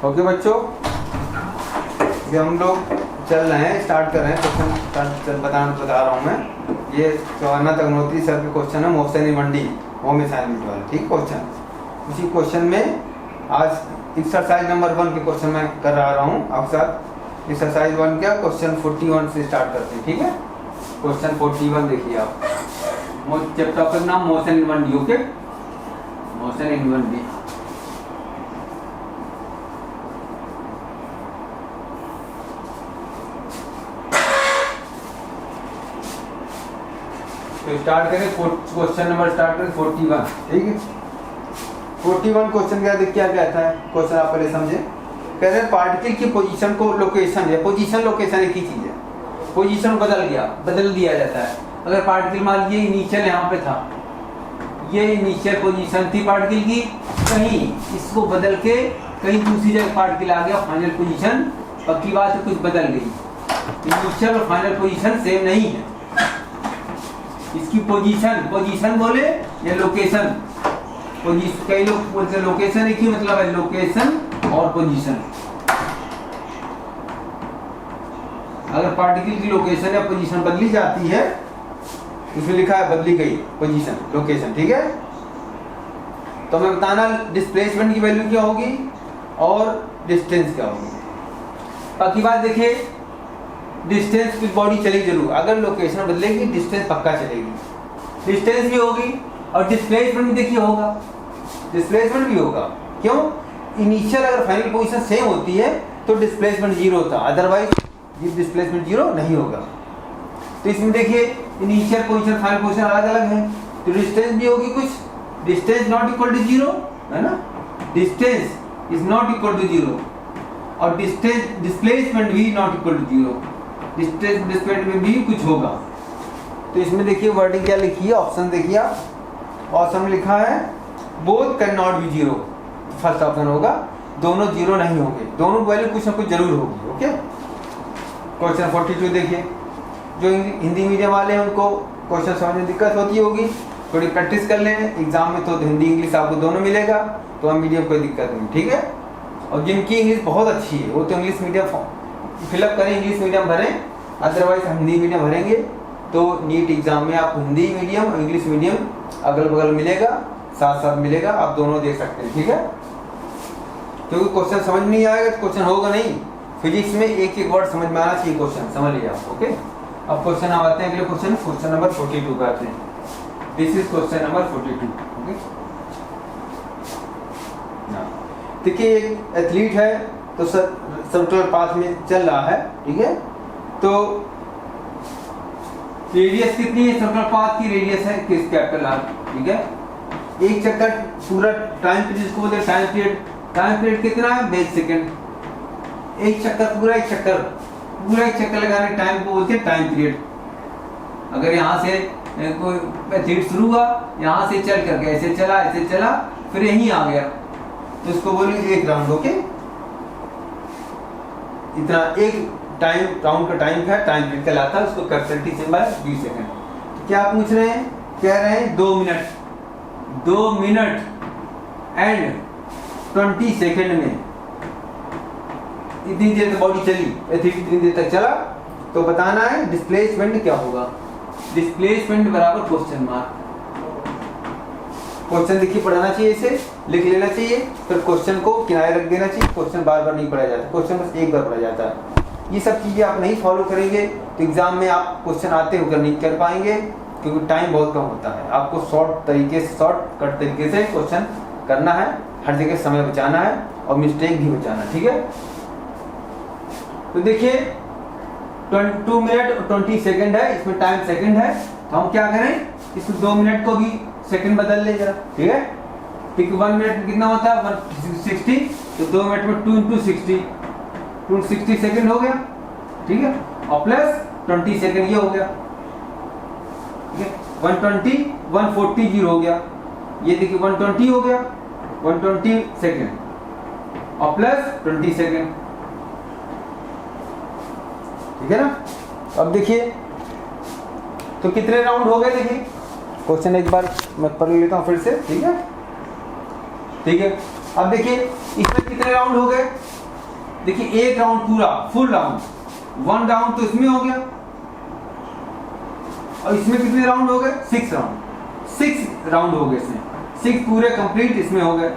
Okay बच्चों, ये हम लोग चल रहे हैं, स्टार्ट कर रहे हैं क्वेश्चन बता रहा हूँ मैं। ये चौहाना तकनोत्री सर के क्वेश्चन है, motion in Mandi home assignment वाले, ठीक क्वेश्चन। उसी क्वेश्चन में आज एक्सरसाइज नंबर 1 के क्वेश्चन मैं कर रहा हूँ आपके साथ। एक्सरसाइज 1 का क्वेश्चन 41 से स्टार्ट करते हैं, ठीक है। क्वेश्चन 41 देखिए आप, चैप्टर का नाम मोशन इन मंडी, ओके, मोशन इन मंडी। तो स्टार्ट करें क्वेश्चन नंबर, स्टार्ट करें 41, ठीक है। 41 क्वेश्चन क्या कहता है, क्वेश्चन आप पहले समझे। कह रहे हैं पार्टिकल की पोजीशन को लोकेशन है, पोजीशन लोकेशन एक ही चीज है, पोजीशन बदल दिया जाता है। अगर पार्टिकल मान लीजिए इनिशियल यहाँ पे था, ये इनिशियल पोजीशन थी पार्टिकल की, कहीं इसको बदल के कहीं दूसरी जगह पार्टिकल आ गया, फाइनल पोजीशन पक्की बात है कुछ बदल गई। इनिशियल और फाइनल पोजीशन सेम नहीं है। इसकी पोजीशन बोले या लोकेशन, कई लोग बोलते हैं लोकेशन, एक ही मतलब है लोकेशन और पोजीशन। अगर पार्टिकल की लोकेशन या पोजीशन बदली जाती है, इसमें लिखा है बदली गई पोजीशन लोकेशन, ठीक है। तो हमें बताना डिस्प्लेसमेंट की वैल्यू क्या होगी और डिस्टेंस क्या होगी। बाकी बात देखिए, डिस्टेंस की बॉडी चलेगी जरूर, अगर लोकेशन बदलेगी डिस्टेंस पक्का चलेगी, डिस्टेंस भी होगी और डिस्प्लेसमेंट भी देखिए होगा, डिस्प्लेसमेंट भी होगा। क्यों? इनिशियल अगर फाइनल पोजीशन सेम होती है तो डिस्प्लेसमेंट 0 होता, अदरवाइज ये डिस्प्लेसमेंट 0 नहीं होगा। तो इसमें देखिए इनिशियल पोजीशन फाइनल पोजीशन अलग अलग है, तो डिस्टेंस भी होगी कुछ, डिस्टेंस नॉट इक्वल टू 0 है ना, distance is not equal to 0 और डिस्टेंस डिस्प्लेसमेंट भी not equal to 0, distance displacement में भी कुछ होगा। तो इसमें देखिए वर्डिंग क्या लिखी है, ऑप्शन देखिए आप, ऑप्शन में लिखा है both can not be 0, first option होगा, दोनों 0 नहीं होंगे, दोनों वैल्यू कुछ ना कुछ जरूर होगी, ओके। क्वेश्चन 42 देखिए, जो हिंदी मीडियम वाले हैं उनको क्वेश्चन समझने में दिक्कत होती होगी, थोड़ी प्रैक्टिस कर लें, एग्जाम में तो हिंदी इंग्लिश आपको दोनों मिलेगा, तो हम मीडियम कोई दिक्कत नहीं, ठीक है। और जिनकी इंग्लिश बहुत अच्छी है वो तो इंग्लिश मीडियम फिलअप करें, इंग्लिश मीडियम भरें, अदरवाइज हम हिंदी मीडियम भरेंगे तो नीट एग्जाम में आप हिंदी मीडियम और इंग्लिश मीडियम अगल बगल मिलेगा, साथ साथ मिलेगा, आप दोनों देख सकते हैं, ठीक है। क्योंकि क्वेश्चन समझ नहीं आएगा तो क्वेश्चन होगा नहीं। फिजिक्स में एक एक वर्ड समझ में आना चाहिए, क्वेश्चन समझ लीजिए आप, ओके। अब क्वेश्चन हम आते हैं अगले क्वेश्चन नंबर 42 पे आते हैं। This is question number 42, okay. देखिए एक एथलीट है तो सर्कुलर पाथ में चल रहा है, ठीक है। तो रेडियस कितनी है सर्कुलर पाथ की, रेडियस है किस कैपिटल आर, ठीक है। एक चक्कर पूरा टाइम पीरियड, जिसको बोलते हैं टाइम पीरियड कितना है 20 सेकंड। एक चक्कर पूरा एक चक्कर लगाने टाइम को बोलते हैं टाइम पीरियड। अगर यहाँ से कोई एथलीट शुरू हुआ, यहाँ से चल करके ऐसे चला फिर यहीं आ गया, तो इसको बोलेंगे एक राउंड, ओके। इतना एक टाइम राउंड का टाइम है, टाइम पीरियड कहलाता है, उसको कैपिटल सिंबल 20 सेकंड। तो क्या पूछ रहे हैं, कह रहे हैं 2 मिनट एंड 20 सेकंड में इतनी देर तक बॉडी चली, इतनी देर तक चला, तो बताना है डिस्प्लेसमेंट क्या होगा। डिस्प्लेसमेंट बराबर क्वेश्चन मार्क। क्वेश्चन देखिए पढ़ाना चाहिए, इसे लिख लेना चाहिए, फिर क्वेश्चन को किनारे रख देना चाहिए। क्वेश्चन बार बार नहीं पढ़ा जाता, क्वेश्चन बस एक बार पढ़ा जाता है। ये सब चीजें आप नहीं फॉलो करेंगे तो एग्जाम में आप क्वेश्चन आते होकर नहीं कर पाएंगे, क्योंकि टाइम बहुत कम होता है। आपको शॉर्टकट तरीके से क्वेश्चन करना है, हर जगह समय बचाना है और मिस्टेक भी बचाना, ठीक है। तो देखिए 2 मिनट और 20 सेकंड है, इसमें टाइम सेकंड है, तो हम क्या करें, इसमें 2 मिनट को भी सेकंड बदल ले जरा, ठीक है। क्योंकि 1 मिनट में कितना होता है 160, तो 2 मिनट में 2 × 60 260 सेकंड हो गया, ठीक है। और प्लस 20 सेकंड ये हो गया, ठीक है। 120 140 0 हो गया, ये देखिए 120 हो गया, 120 सेकंड और प्लस 20 सेकंड, ठीक है ना। अब देखिए तो कितने राउंड हो गए, देखिए क्वेश्चन एक बार मैं पढ़ लेता हूँ फिर से, ठीक है। अब देखिए इसमें कितने राउंड हो गए, देखिए एक राउंड पूरा फुल राउंड, 1 राउंड तो इसमें हो गया, और इसमें कितने राउंड हो गए, 6 राउंड, 6 राउंड हो गए इसमें, 6 पूरे कंप्लीट इसमें हो गए,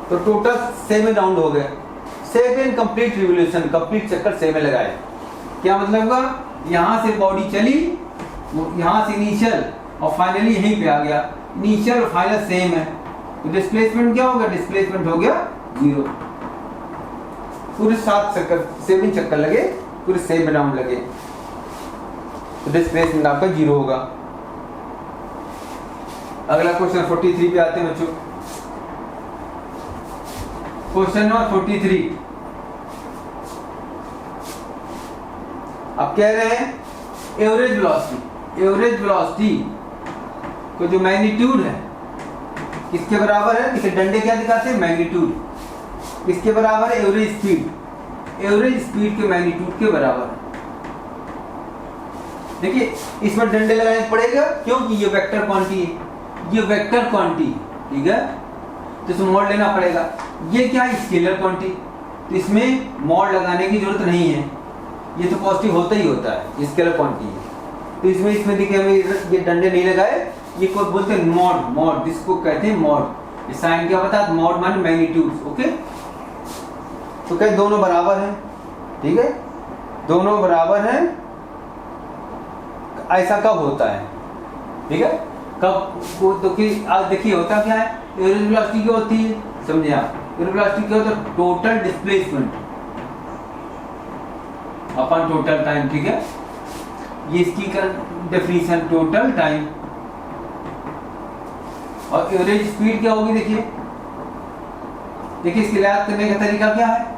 तो टोटल 7 राउंड हो गए, 7 कंप्लीट रिवोल्यूशन, कंप्लीट चक्कर 7 लगाए। क्या मतलब हुआ, यहां से बॉडी चली, यहां से इनिशियल और फाइनली यहीं पे आ गया, इनिशियल और फाइनल सेम है, तो डिस्प्लेसमेंट क्या होगा, डिस्प्लेसमेंट हो गया 0। पूरे 7 चक्कर लगे, पूरे 7 राउंड लगे, तो डिस्प्लेसमेंट आपका 0 होगा। अगला क्वेश्चन 43 पे आते हैं बच्चों। क्वेश्चन नंबर 43, अब कह रहे हैं एवरेज वेलोसिटी को जो मैग्नीट्यूड है किसके बराबर है, इसे डंडे क्या दिखाते हैं, मैग्नीट्यूड, किसके बराबर है, एवरेज स्पीड के मैग्नीट्यूड के बराबर है। देखिए इसमें डंडे लगाने पड़ेगा क्योंकि ये वेक्टर क्वांटिटी है, ये वेक्टर क्वांटिटी, ठीक है, तो इसमें मॉड लेना पड़ेगा। ये क्या है, स्केलर क्वांटिटी, तो इसमें मॉड लगाने की जरूरत नहीं है, ये तो पॉजिटिव होता ही होता है, स्केलर क्वांटिटी है, तो इसमें देखिए हमें ये डंडे नहीं लगाए, ये कोई बोलते हैं मॉड, जिसको कहते हैं मॉड, ये साइन क्या बता, मॉड माने मैग्नीट्यूड, ओके। तो क्या दोनों बराबर हैं, ठीक है, दोनों बराबर हैं। ऐसा कब होता है, ठीक है, कब वो तो कि आज देखिए होता क्या है, एवरेज वेलोसिटी क्या होती है, समझे आप, एवरेज वेलोसिटी क्या होता है, टोटल डिस्प्लेसमेंट अपन टोटल टाइम, ठीक है, ये इसकी डेफिनेशन टोटल टाइम। और एवरेज स्पीड क्या होगी, देखिए इसके याद करने का तरीका क्या है,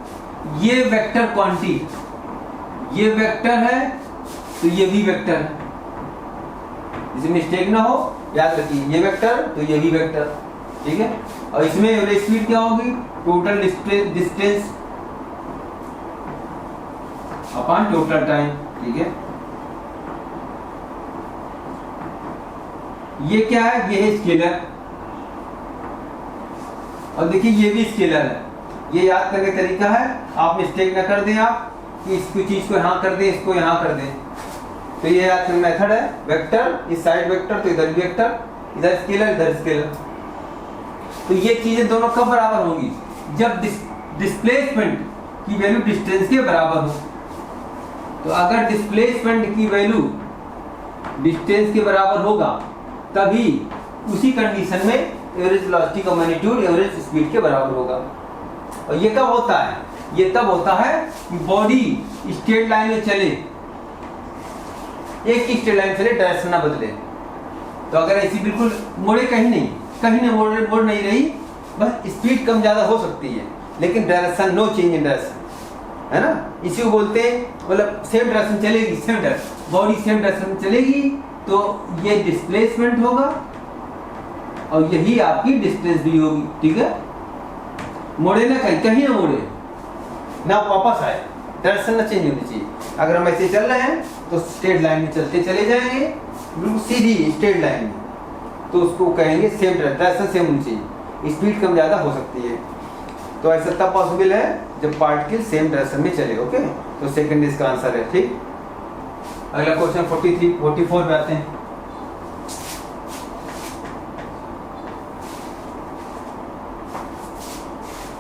ये वेक्टर क्वांटिटी, ये वेक्टर है तो ये भी वेक्टर है, इसे मिस्टेक ना हो, याद रखिए, ये वेक्टर तो ये भी वेक्टर, ठीक है। और इसमें एवरेज स्पीड क्या होगी, total distance upon total time, ठीक है। ये क्या है, ये है स्केलर, और देखिए ये भी स्केलर है, ये याद करने का तरीका है, आप मिस्टेक ना कर दें आप कि इसकी चीज को यहाँ कर दें, इसको यहाँ कर दें, तो ये याद करने मेथड है, वेक्टर इस साइड वेक्टर तो इधर भी वेक्टर, इधर स्केलर इधर स्केलर। तो ये चीजें दोनों कब बराबर होंगी, जब डिस्प्लेसमेंट की वैल्यू डिस्टेंस के बराबर हो। तो अगर डिस्प्लेसमेंट की वैल्यू डिस्टेंस के बराबर होगा तभी उसी कंडीशन में एवरेज वेलोसिटी का मैग्नीट्यूड एवरेज स्पीड के बराबर होगा। और ये कब होता है, ये तब होता है कि बॉडी स्ट्रेट लाइन में चले, एक ही स्ट्रेट लाइन चले, डायरेक्शन ना बदले। तो अगर ऐसी बिल्कुल मोड़े कहीं नहीं मोड़ नहीं रही, बस स्पीड कम ज्यादा हो सकती है लेकिन direction no change in direction, है ना, इसी को बोलते हैं, मतलब सेम डायरेक्शन चलेगी, same direction, body same direction में चलेगी तो ये डिस्प्लेसमेंट होगा और यही आपकी डिस्टेंस भी होगी, ठीक है। मोड़े ना कहीं ना मोड़े ना वापस आए, डायरेक्शन ना चेंज होनी चाहिए। अगर हम ऐसे चल रहे हैं तो स्ट्रेट लाइन में चलते चले जाएंगे, बिल्कुल सीधी स्ट्रेट लाइन में, तो उसको कहेंगे सेम डायरेक्शन सेम होनी चाहिए, स्पीड कम ज़्यादा हो सकती है। तो ऐसा तब पॉसिबल है जब पार्टिकल सेम डायरेक्शन में चले, ओके। तो सेकंड इसका आंसर है, ठीक। अगला क्वेश्चन 44 पे आते हैं।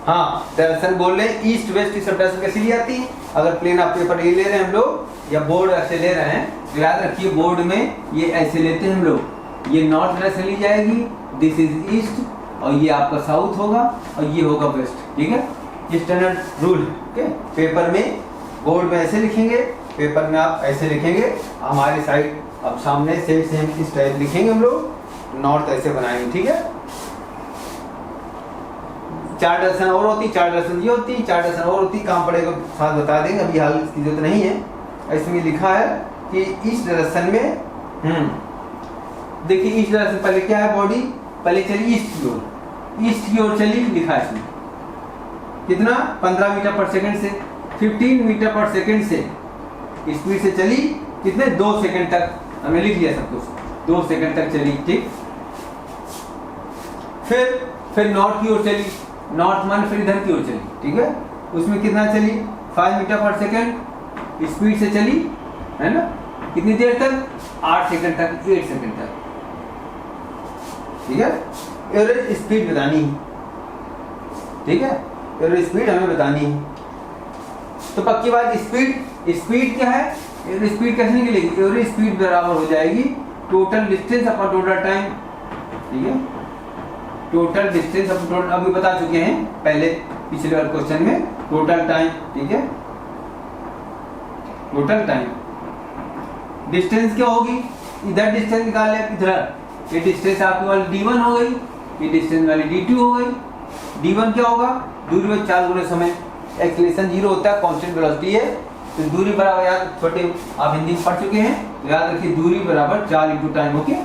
हाँ, डायरेक्शन बोल रहे हैं, ईस्ट वेस्ट की सब डायरेक्शन कैसी ली आती है। अगर प्लेन आप पेपर ये ले रहे हैं हम लोग या बोर्ड ऐसे ले रहे हैं, तो याद रखिए बोर्ड में ये ऐसे लेते हैं हम लोग, ये नॉर्थ डायरेक्शन ली जाएगी, दिस इज ईस्ट, और ये आपका साउथ होगा और ये होगा वेस्ट, ठीक है। ये स्टैंडर्ड रूल है, ओके। पेपर में बोर्ड में ऐसे लिखेंगे, पेपर में आप ऐसे लिखेंगे, हमारे साइड अब सामने सेम इस टाइप लिखेंगे हम लोग, नॉर्थ ऐसे बनाएंगे, ठीक है। 4 डायरेक्शन और होती, 4 डायरेक्शन ये होती, 4 डायरेक्शन और होती, काम पड़ेगा साथ बता देंगे, अभी हाल इसकी जरूरत नहीं है। इसमें लिखा है कि इस डायरेक्शन में देखिए ईस्ट डायरेक्शन पहले क्या है, बॉडी पहले चली ईस्ट की ओर चली, लिखा है इसमें कितना 15 मीटर पर सेकंड से 15 मीटर पर सेकंड से स्पीड से चली, कितने 2 सेकंड तक, हमने लिख लिया सब कुछ, 2 सेकंड तक चली, ठीक। फिर नॉर्थ की ओर चली, नॉर्थ मान फिर इधर की ओर चली, ठीक है। उसमें कितना चली, 5 मीटर पर सेकेंड स्पीड से चली, है ना। कितनी देर तक, 8 सेकंड तक, 8 सेकंड तक, ठीक है। एवरेज स्पीड बतानी है, ठीक है, एवरेज स्पीड हमें बतानी है। तो पक्की बात, स्पीड क्या है, एवरेज स्पीड कैसे निकलेगी, एवरेज स्पीड बराबर हो जाएगी total distance upon total time, ठीक है। टोटल डिस्टेंस अपॉन टोटल, अभी बता चुके हैं पहले पिछले वाले क्वेश्चन में, टोटल टाइम, ठीक है, टोटल टाइम। डिस्टेंस क्या होगी, इधर डिस्टेंस निकाल ले, इधर ये डिस्टेंस आपकी वाली d1 हो गई, ये डिस्टेंस वाली d2 हो गई। d1 क्या होगा, दूरी में 4 गुना समय, एक्सीलरेशन 0 होता है, कांस्टेंट वेलोसिटी है, तो दूरी बराबर, याद छोटे आप हिंदी में पढ़ चुके हैं, तो याद रखिए दूरी बराबर 4 इंटू टाइम, ओके,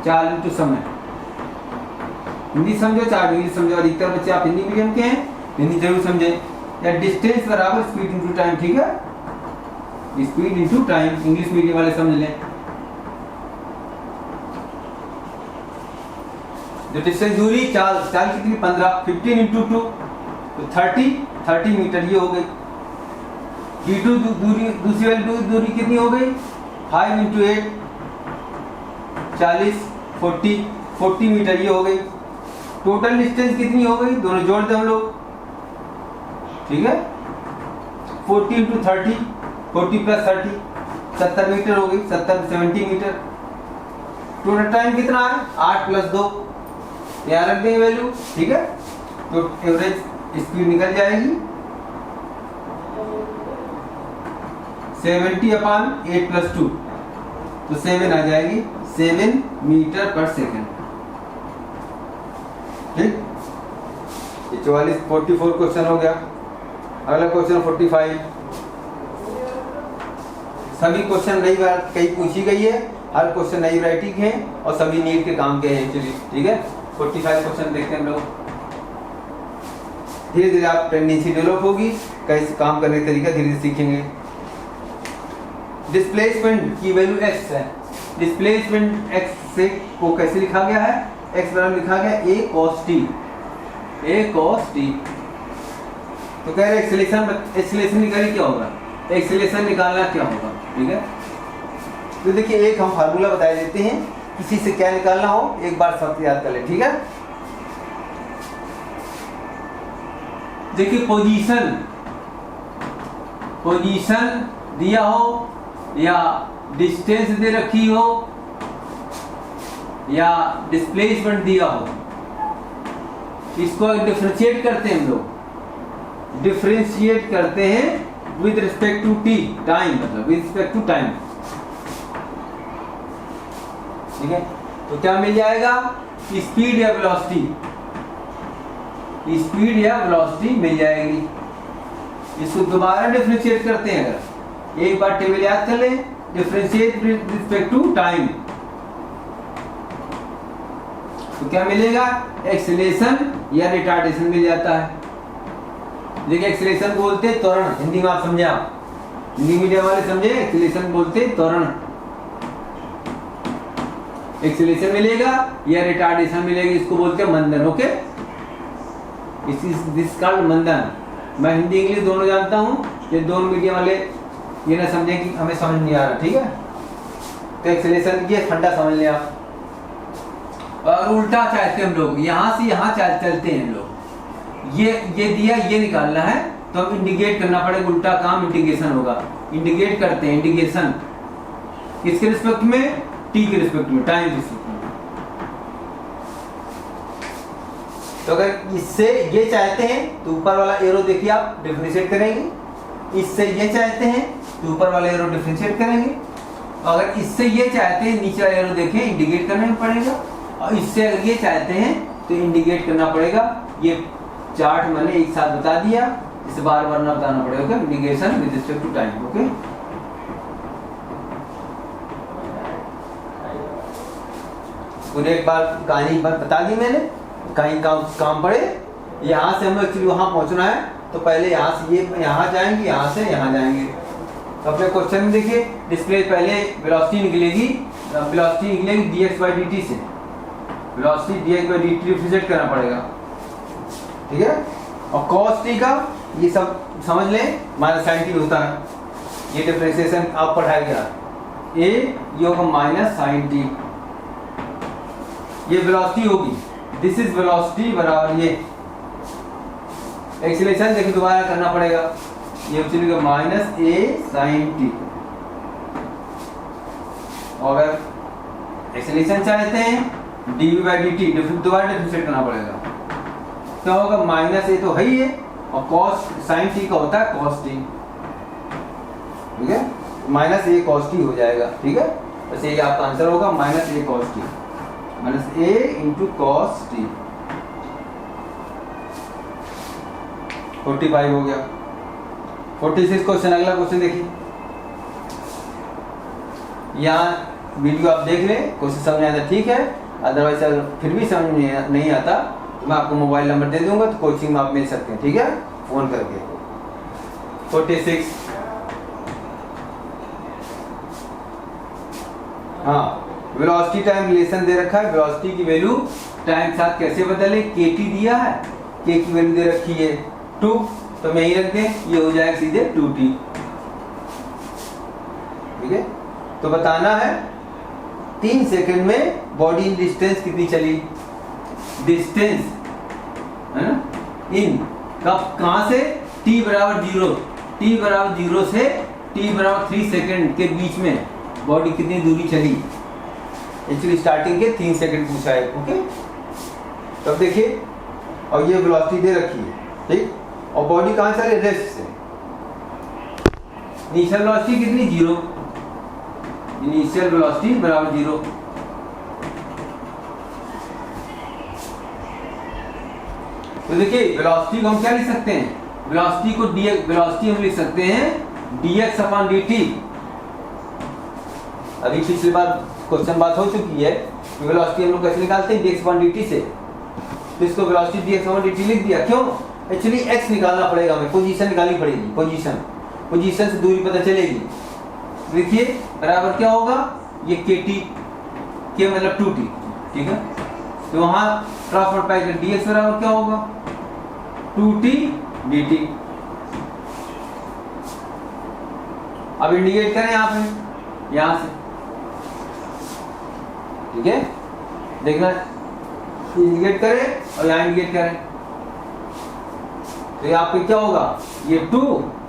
4 इंटू समय। हिंदी समझो, 4 इंग्लिश समझो, अधिकतर बच्चे आप हिंदी मीडियम के हैं, हिंदी जरूर समझे। या डिस्टेंस बराबर स्पीड इंटू टाइम, ठीक है, speed into time, English medium वाले समझ लें। जो डिस्टेंस दूरी चाल कितनी, 15 इंटू 2 तो 30 मीटर ये हो गई। d2 दूरी, दूसरी वाली दूरी कितनी हो गई, 5 इंटू 8 40 मीटर ये हो गई। टोटल डिस्टेंस कितनी हो गई, दोनों जोड़ दें हम लोग, ठीक है, 40 इंटू 30, 40 प्लस 30 70 मीटर हो गई, 70 मीटर। टोटल टाइम कितना है, 8 प्लस 2, यहाँ रख देंगे वैल्यू, ठीक है। तो एवरेज स्पीड निकल जाएगी 70 अपॉन 8 प्लस 2, तो 7 आ जाएगी, 7 मीटर पर सेकेंड, ठीक। ये 44 क्वेश्चन हो गया। अगला क्वेश्चन 45। सभी क्वेश्चन नई कहीं पूछी गई है, हर क्वेश्चन नई वैरायटी के हैं और सभी नीट के काम के हैं एक्चुअली, ठीक है। 45 क्वेश्चन देखते हैं हम लोग। धीरे धीरे आप टेंडेंसी डेवलप होगी, कैसे काम करने का तरीका धीरे धीरे सीखेंगे। डिस्प्लेसमेंट की वैल्यू x है, डिस्प्लेसमेंट x से को कैसे लिखा गया है, x बराबर लिखा गया a cos t, a cos t। तो कह रहे एक्सेलरेशन निकालिए, क्या होगा, एक्सेलरेशन निकालना क्या होगा, ठीक है। तो देखिए एक हम फार्मूला बता देते हैं, किसी से क्या निकालना हो एक बार सब याद कर ले, ठीक है। देखिए पोजीशन दिया हो या डिस्टेंस दे रखी हो या डिस्प्लेसमेंट दिया हो, इसको डिफरेंशिएट करते हैं हम लोग, डिफरेंशिएट करते हैं with respect to T, time, मतलब विद रिस्पेक्ट टू टाइम, ठीक है। तो क्या मिल जाएगा, स्पीड या वेलोसिटी, स्पीड या वेलोसिटी मिल जाएगी। इसको दोबारा डिफरेंशिएट करते हैं, अगर एक बार टेबल याद कर लें, differentiate with respect to time, तो क्या मिलेगा, एक्सेलरेशन या रिटार्डेशन मिल जाता है। देखिए एक्सेलरेशन बोलते हैं त्वरण, हिंदी में आप समझे, आप हिंदी मीडियम वाले समझे, एक्सेलरेशन बोलते हैं त्वरण। एक्सेलरेशन मिलेगा या रिटार्डेशन मिलेगी, इसको बोलते हैं मंदन, ओके। दिस कॉल्ड मंदन। मैं हिंदी इंग्लिश दोनों जानता हूँ, ये दोनों मीडियम वाले ये ना समझे कि हमें समझ नहीं आ रहा, ठीक है। तो एक्सेलरेशन ये फंडा समझ लें आप। और उल्टा चाहते हैं हम लोग, यहाँ से यहाँ चलते हैं हम लोग, ये दिया, ये निकालना है तो हम इंडिकेट करना पड़ेगा, उल्टा काम इंडिकेशन होगा। इंडिकेट करते हैं, इंडिकेशन किसके रिस्पेक्ट में, टी के रिस्पेक्ट में, टाइम के रिस्पेक्ट में। तो अगर इससे ये चाहते हैं तो ऊपर वाला एरो देखिए आप डिफरेंशिएट करेंगे, इससे ये चाहते हैं तो ऊपर वाला एरो डिफरेंशिएट करेंगे, अगर इससे ये चाहते हैं नीचे वाला एरो देखें इंडिकेट करना पड़ेगा, और इससे अगर ये चाहते हैं तो इंडिकेट करना पड़ेगा। ये चार्ट मैंने एक साथ बता दिया, इसे बार बार ना बताना पड़ेगा, indication with respect to time, okay. पूरे एक बार कहानी बता दी मैंने, कहीं काम पड़े, यहाँ से हमें एक्चुअली वहाँ पहुँचना है, तो पहले यहाँ से ये यहाँ जाएंगे, यहाँ से यहाँ जाएंगे। तो अपने क्वेश्चन में देखिए, डिस्प्ले पहले वेलोसिटी निकलेगी dx by dt से, velocity dx by dt represent करना पड़ेगा। ठीक है। और cos t का ये सब समझ लें माइनस साइन टी होता है, ये डिफरेंशिएशन आप पढ़ाया गया। ए ये होगा माइनस साइन टी, ये वेलोसिटी होगी, दिस इज वेलोसिटी बराबर ये एक्सीलरेशन देखिए दोबारा करना पड़ेगा, ये चलेगा माइनस ए साइन टी। और अगर एक्सीलरेशन चाहते हैं D V by D T दोबारा डिफरेंशिएट करना पड़ेगा, क्या होगा माइनस ए तो है ही है और कॉस साइन टी का होता है कॉस टी, ठीक है, माइनस ए कॉस टी हो जाएगा, ठीक है। बस ये आपका आंसर होगा माइनस ए कॉस टी, माइनस ए इंटू कॉस टी। 45 हो गया। 46 क्वेश्चन, अगला क्वेश्चन देखिए, यहाँ वीडियो आप देख लें, क्वेश्चन समझ आता ठीक है, अदरवाइज अगर फिर भी समझ नहीं आता तो मैं आपको मोबाइल नंबर दे दूंगा, तो कोचिंग में आप मिल सकते हैं, ठीक है, फोन करके। 46 हाँ, वेलोसिटी टाइम रिलेशन दे रखा है, वेलोसिटी की वैल्यू टाइम के साथ कैसे बदले, kt दिया है, k की वैल्यू दे रखी है 2, तो मैं यही रख दें, ये हो जाएगा सीधे 2t, ठीक है। तो बताना है 3 सेकंड में बॉडी डिस्टेंस कितनी चली, डिस्टेंस है ना, इन कब कहां से, t बराबर 0, t बराबर 0 से t बराबर 3 सेकंड के बीच में बॉडी कितनी दूरी चली, एक्चुअली स्टार्टिंग के 3 सेकंड पूछा है, ओके। तब देखिए, और ये वेलोसिटी दे रखी है, ठीक, और बॉडी कहां चले, रेस्ट से, इनिशियल वेलोसिटी कितनी 0, इनिशियल वेलोसिटी बराबर 0, तो देखिए वेलोसिटी को हम क्या लिख सकते हैं, वेलोसिटी को dx, वेलोसिटी हम लिख सकते हैं dx अपॉन dt। अभी पिछली बार क्वेश्चन बात हो चुकी है कि वेलोसिटी हम लोग कैसे निकालते हैं, dx अपॉन dt से, तो इसको वेलोसिटी dx अपॉन dt लिख दिया, क्यों, एक्चुअली x निकालना पड़ेगा, हमें पोजीशन निकालनी पड़ेगी, पोजीशन से दूरी पता चलेगी। देखिए बराबर क्या होगा, ये kt के मतलब 2t, ठीक है, तो वहां क्रॉस मल्टीप्लाई कर dx बराबर क्या होगा 2t dt। अब इंडिकेट करें यहाँ पे, यहां से, ठीक है, देखना इंडिकेट करें और यहाँ इंडिकेट करें, तो यहाँ पे क्या होगा, ये 2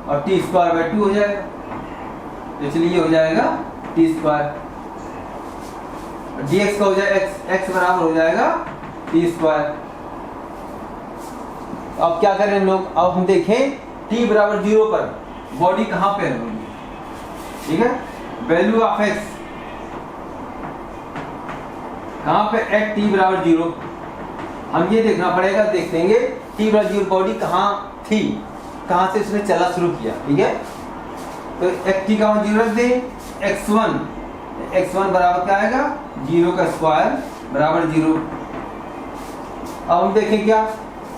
और t स्क्वायर बाय 2 हो जाएगा, तो चलिए ये हो जाएगा t स्क्वायर, dx का हो जाएगा x बराबर हो जाएगा t स्क्वायर। अब क्या करें हम लोग, अब हम देखें t बराबर 0 पर बॉडी कहां पे है, ठीक है, वैल्यू ऑफ x कहां पे, एट t बराबर 0, हम ये देखना पड़ेगा, देख लेंगे t बराबर 0 बॉडी कहां थी, कहां से उसने चला शुरू किया, ठीक है, तो एक t का 0 रख दें, x1 बराबर क्या आएगा 0 का स्क्वायर बराबर 0। अब हम देखें क्या,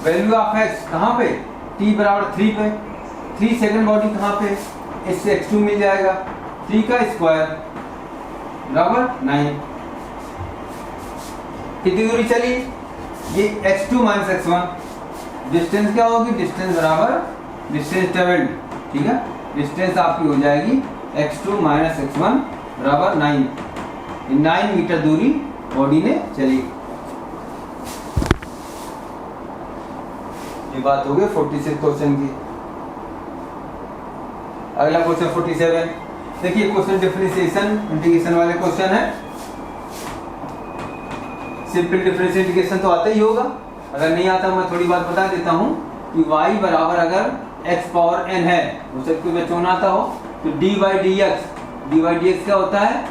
वैल्यू ऑफ x कहां पे, t बराबर 3 पे, 3 सेकंड बॉडी कहां पे, इससे x2 मिल जाएगा, 3 का स्क्वायर बराबर 9, कितनी दूरी चली, ये x2 माइनस x1, डिस्टेंस क्या होगी, डिस्टेंस बराबर डिस्टेंस ट्रेवल्ड, ठीक है, डिस्टेंस आपकी हो जाएगी x2 माइनस x1 बराबर 9, 9 मीटर दूरी बॉडी ने चली। ये बात हो गई 46 क्वेश्चन की। अगला क्वेश्चन 47, देखिए क्वेश्चन डिफरेंशिएशन इंटीग्रेशन वाले क्वेश्चन है, सिंपल डिफरेंशियल इंटीग्रेशन तो आता ही होगा, अगर नहीं आता मैं थोड़ी बात बता देता हूं कि y बराबर अगर x पावर n है, उसे कोई बच्चों ना आता हो, तो dy dx क्या होता है,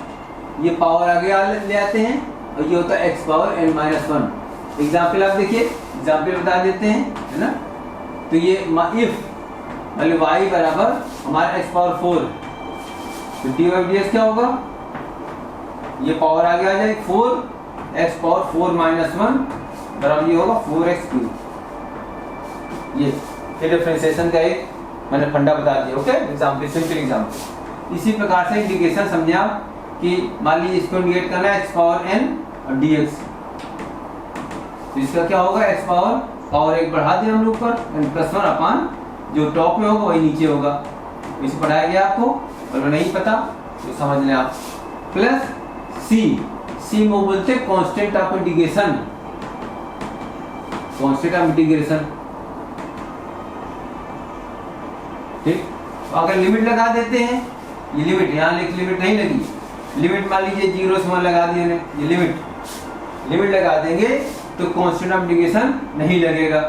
ये पावर आगे ले आते हैं और ये होता है x power n minus 1। Example आप देखिए, एग्जाम्पल बता देते हैं, है ना, तो ये इफ मतलब y बराबर हमारा x पावर 4, तो dy dx क्या होगा, ये पावर आगे आ जाए 4, x पावर 4 माइनस 1 बराबर ये होगा 4x3। ये डिफरेंशिएशन का एक मैंने फंडा बता दिया, ओके, एग्जाम्पल, सिंपल एग्जाम्पल। इसी प्रकार से इंटीग्रेशन समझे आप कि मान लीजिए इसको इंटीग्रेट करना है x पावर n और dx, तो इसका क्या होगा x पावर पावर 1 बढ़ा दिया हम लोग पर, प्लस 1 अपान जो टॉप में होगा वही नीचे होगा। इसे पढ़ाया गया आपको, अगर नहीं पता तो समझ लें आप। प्लस सी, सी को बोलते हैं constant of integration, constant of integration. ठीक, अगर लिमिट लगा देते हैं, ये लिमिट यहाँ लिमिट नहीं लगी, लिमिट मान लीजिए 0 से 1 लगा दिए, ये लिमिट लगा देंगे तो कांस्टेंट ऑफ इंटीग्रेशन नहीं लगेगा।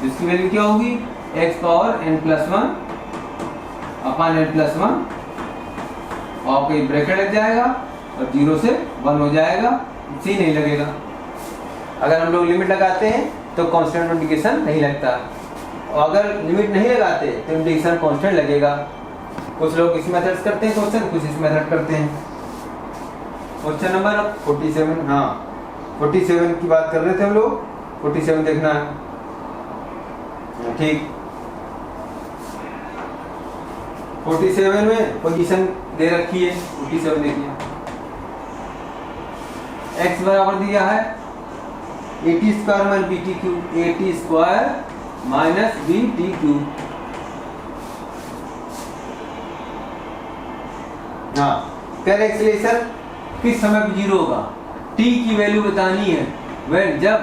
इसकी वैल्यू क्या होगी, x पावर n+1 अपान n+1 और कोई ब्रैकेट लग जाएगा और 0 से 1 हो जाएगा, सी नहीं लगेगा। अगर हम लोग लिमिट लगाते हैं तो कांस्टेंट ऑफ इंटीग्रेशन नहीं लगता, और अगर लिमिट नहीं लगाते तो इंटीग्रेशन कांस्टेंट लगेगा। कुछ लोग इस मेथड करते हैं क्वेश्चन, कुछ इस मेथड करते हैं। क्वेश्चन नंबर 47, हाँ 47 की बात कर रहे थे हम लोग, 47 देखना है। ठीक, 47 में पोजीशन दे रखी है, 47 देखिए, x बराबर दिया है AT² minus BT³, AT² minus BT³। हाँ, कर एक्सेलरेशन किस समय पे 0 होगा, t की वैल्यू बतानी है, वेल जब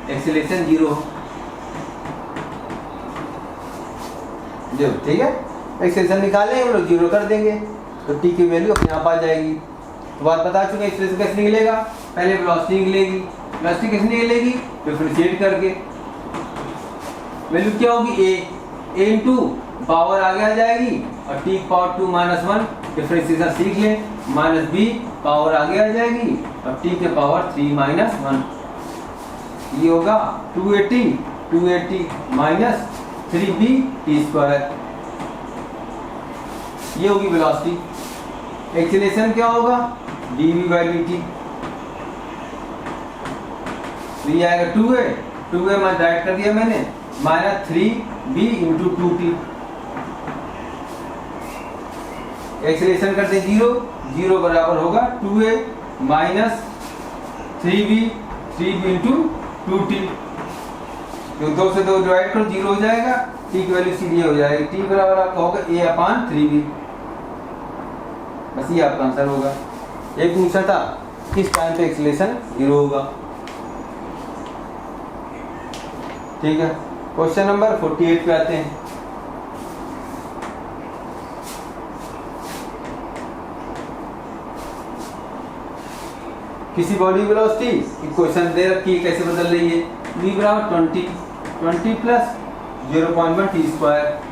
एक्सेलरेशन 0 हो। ठीक है, एक्सेलरेशन निकालें हम लोग 0 कर देंगे तो t की वैल्यू अपने आप आ जाएगी। तो बात बता चुके, एक्सेलरेशन कैसे निकलेगा, पहले वेलोसिटी निकलेगी, वेलोसिटी कैसे निकलेगी, डिफरेंशिएट करके। वैल्यू क्या होगी, a इनटू पावर आगे आ जाएगी और t पावर 2 माइनस 1 डिफरेंशिएशन सीख लें, माइनस b पावर आगे आ जाएगी और t के पावर 3 माइनस 1, ये होगा 280 माइनस 3b t²। ये होगी वेलोसिटी। एक्सीलरेशन क्या होगा, dv/dt, तो ये आएगा 2a मैं डायरेक्ट कर दिया मैंने, minus 3b into 2t। Acceleration करते 0 बराबर होगा 2a minus 3b into 2t, तो 2 से 2 डिवाइड करो 0 हो जाएगा, t की वैल्यू सीधी हो जाएगी, t बराबर आपका होगा a/3b। बस ये आपका आंसर होगा। एक पूछा था किस टाइम पे एक्सीलरेशन 0 होगा। ठीक है, क्वेश्चन नंबर 48 पे आते हैं। किसी बॉडी वेलोसिटी इक्वेशन दे रखी है, कैसे बदल रही है, v बराबर 20 प्लस 0.1 t²।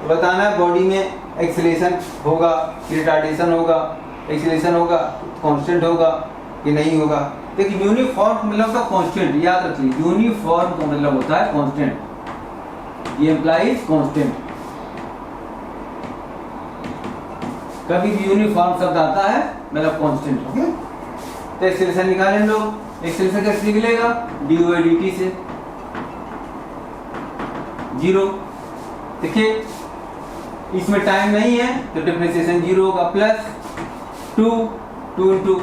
बताना है बॉडी में एक्सीलरेशन होगा कि रिटार्डेशन होगा, एक्सीलरेशन होगा कांस्टेंट होगा कि नहीं होगा। देखिए यूनिफॉर्म मतलब होता है कांस्टेंट, याद रखिए यूनिफॉर्म का मतलब होता है कांस्टेंट, ये इंप्लाइज कांस्टेंट। कभी भी यूनिफॉर्म शब्द आता है मतलब कांस्टेंट। ओके, तो एक्सीलरेशन निकालें हम लोग। एक्सीलरेशन कैसे निकलेगा, dy/dt से 0। देखिए इसमें टाइम नहीं है तो डिफरेंशिएशन 0 होगा, प्लस 2 इंटू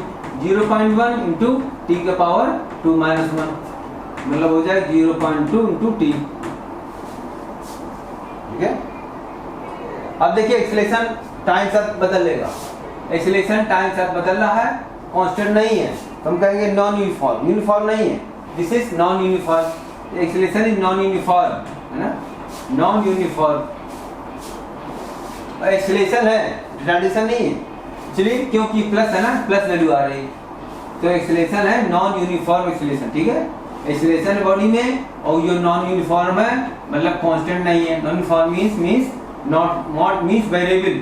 0.1 इंटू t का पावर 2 माइनस 1, मतलब हो जाए 0.2 इंटू t। ठीक है, अब देखिए एक्सीलरेशन टाइम साथ बदलेगा, एक्सीलरेशन टाइम साथ बदल रहा है, कांस्टेंट नहीं है, तो हम कहेंगे नॉन यूनिफॉर्म। यूनिफॉर्म नहीं है, this is non uniform, acceleration is non uniform, है ना, नॉन यूनिफॉर्म। एक्सीलरेशन है, रिटार्डेशन नहीं है, चलिए क्योंकि प्लस है ना, प्लस वैल्यू आ रही है, तो एक्सीलरेशन है नॉन यूनिफॉर्म एक्सीलरेशन। ठीक है, एक्सीलरेशन बॉडी में और जो नॉन यूनिफॉर्म है मतलब कांस्टेंट नहीं है। Non uniform means not means variable,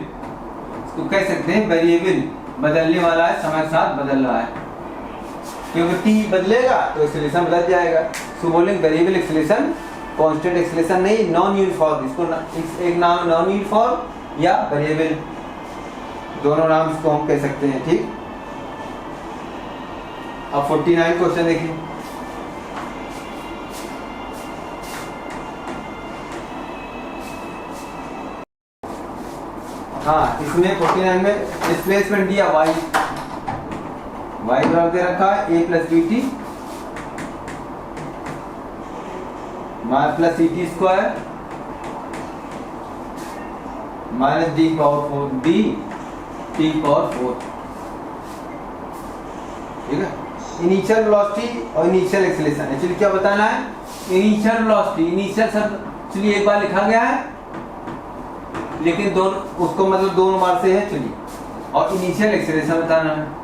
इसको कह सकते हैं वेरिएबल, बदलने वाला है, समय के साथ बदल रहा है, क्योंकि t बदलेगा तो एक्सीलरेशन बदल जाएगा। सो बोलेंगे वेरिएबल एक्सीलरेशन, कांस्टेंट एक्सीलरेशन नहीं, नॉन यूनिफॉर्म। इसको एक नाम नॉन यूनिफॉर्म या वेरिएबल, दोनों नाम इसको हम कह सकते हैं। ठीक, अब 49 क्वेश्चन देखिए। हाँ, इसमें 49 में डिस्प्लेसमेंट दिया y बराबर दे रखा है a plus B T plus C T square minus D power 4 D T power 4। ठीक है, इनिशियल वेलोसिटी और इनिशियल एक्सेलरेशन। एक्चुअली क्या बताना है, इनिशियल वेलोसिटी, इनिशियल सब चलिए एक बार लिखा गया है लेकिन दोनों उसको मतलब दोनों बार से है चलिए, और इनिशियल एक्सेलरेशन बताना है।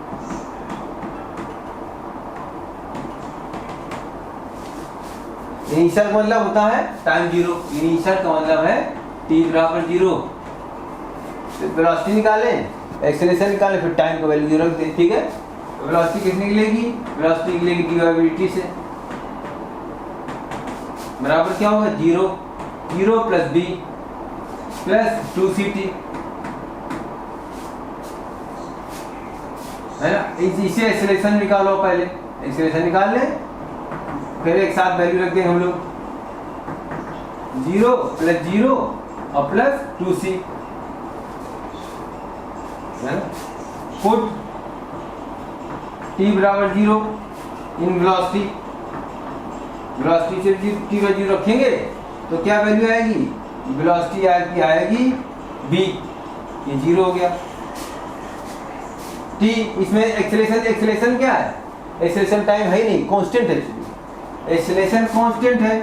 इनिशियल का मतलब होता है टाइम जीरो, इनिशियल का मतलब है t बराबर जीरो। वेलोसिटी निकाले, एक्सेलरेशन निकाले, फिर टाइम का वैल्यू जीरो रख दें। ठीक है, वेलोसिटी कितनी निकलेगी, वेलोसिटी निकलेगी डी बाई वी टी से बराबर क्या होगा zero, zero plus B plus 2ct है ना। इसे एक्सेलरेशन निकालो, पहले एक्सेलरेशन निकाल ले, फिर एक साथ वैल्यू रख देंगे हम लोग, जीरो प्लस जीरो और प्लस 2c है ना। पुट t बराबर जीरो इन वेलोसिटी, वेलोसिटी से t का जीरो रखेंगे तो क्या वैल्यू आएगी, वेलोसिटी आएगी v, ये जीरो हो गया। t इसमें एक्सेलरेशन, एक्सेलरेशन क्या है, एक्सेलरेशन टाइम है ही नहीं, कांस्टेंट है। एक्सेलरेशन कांस्टेंट है,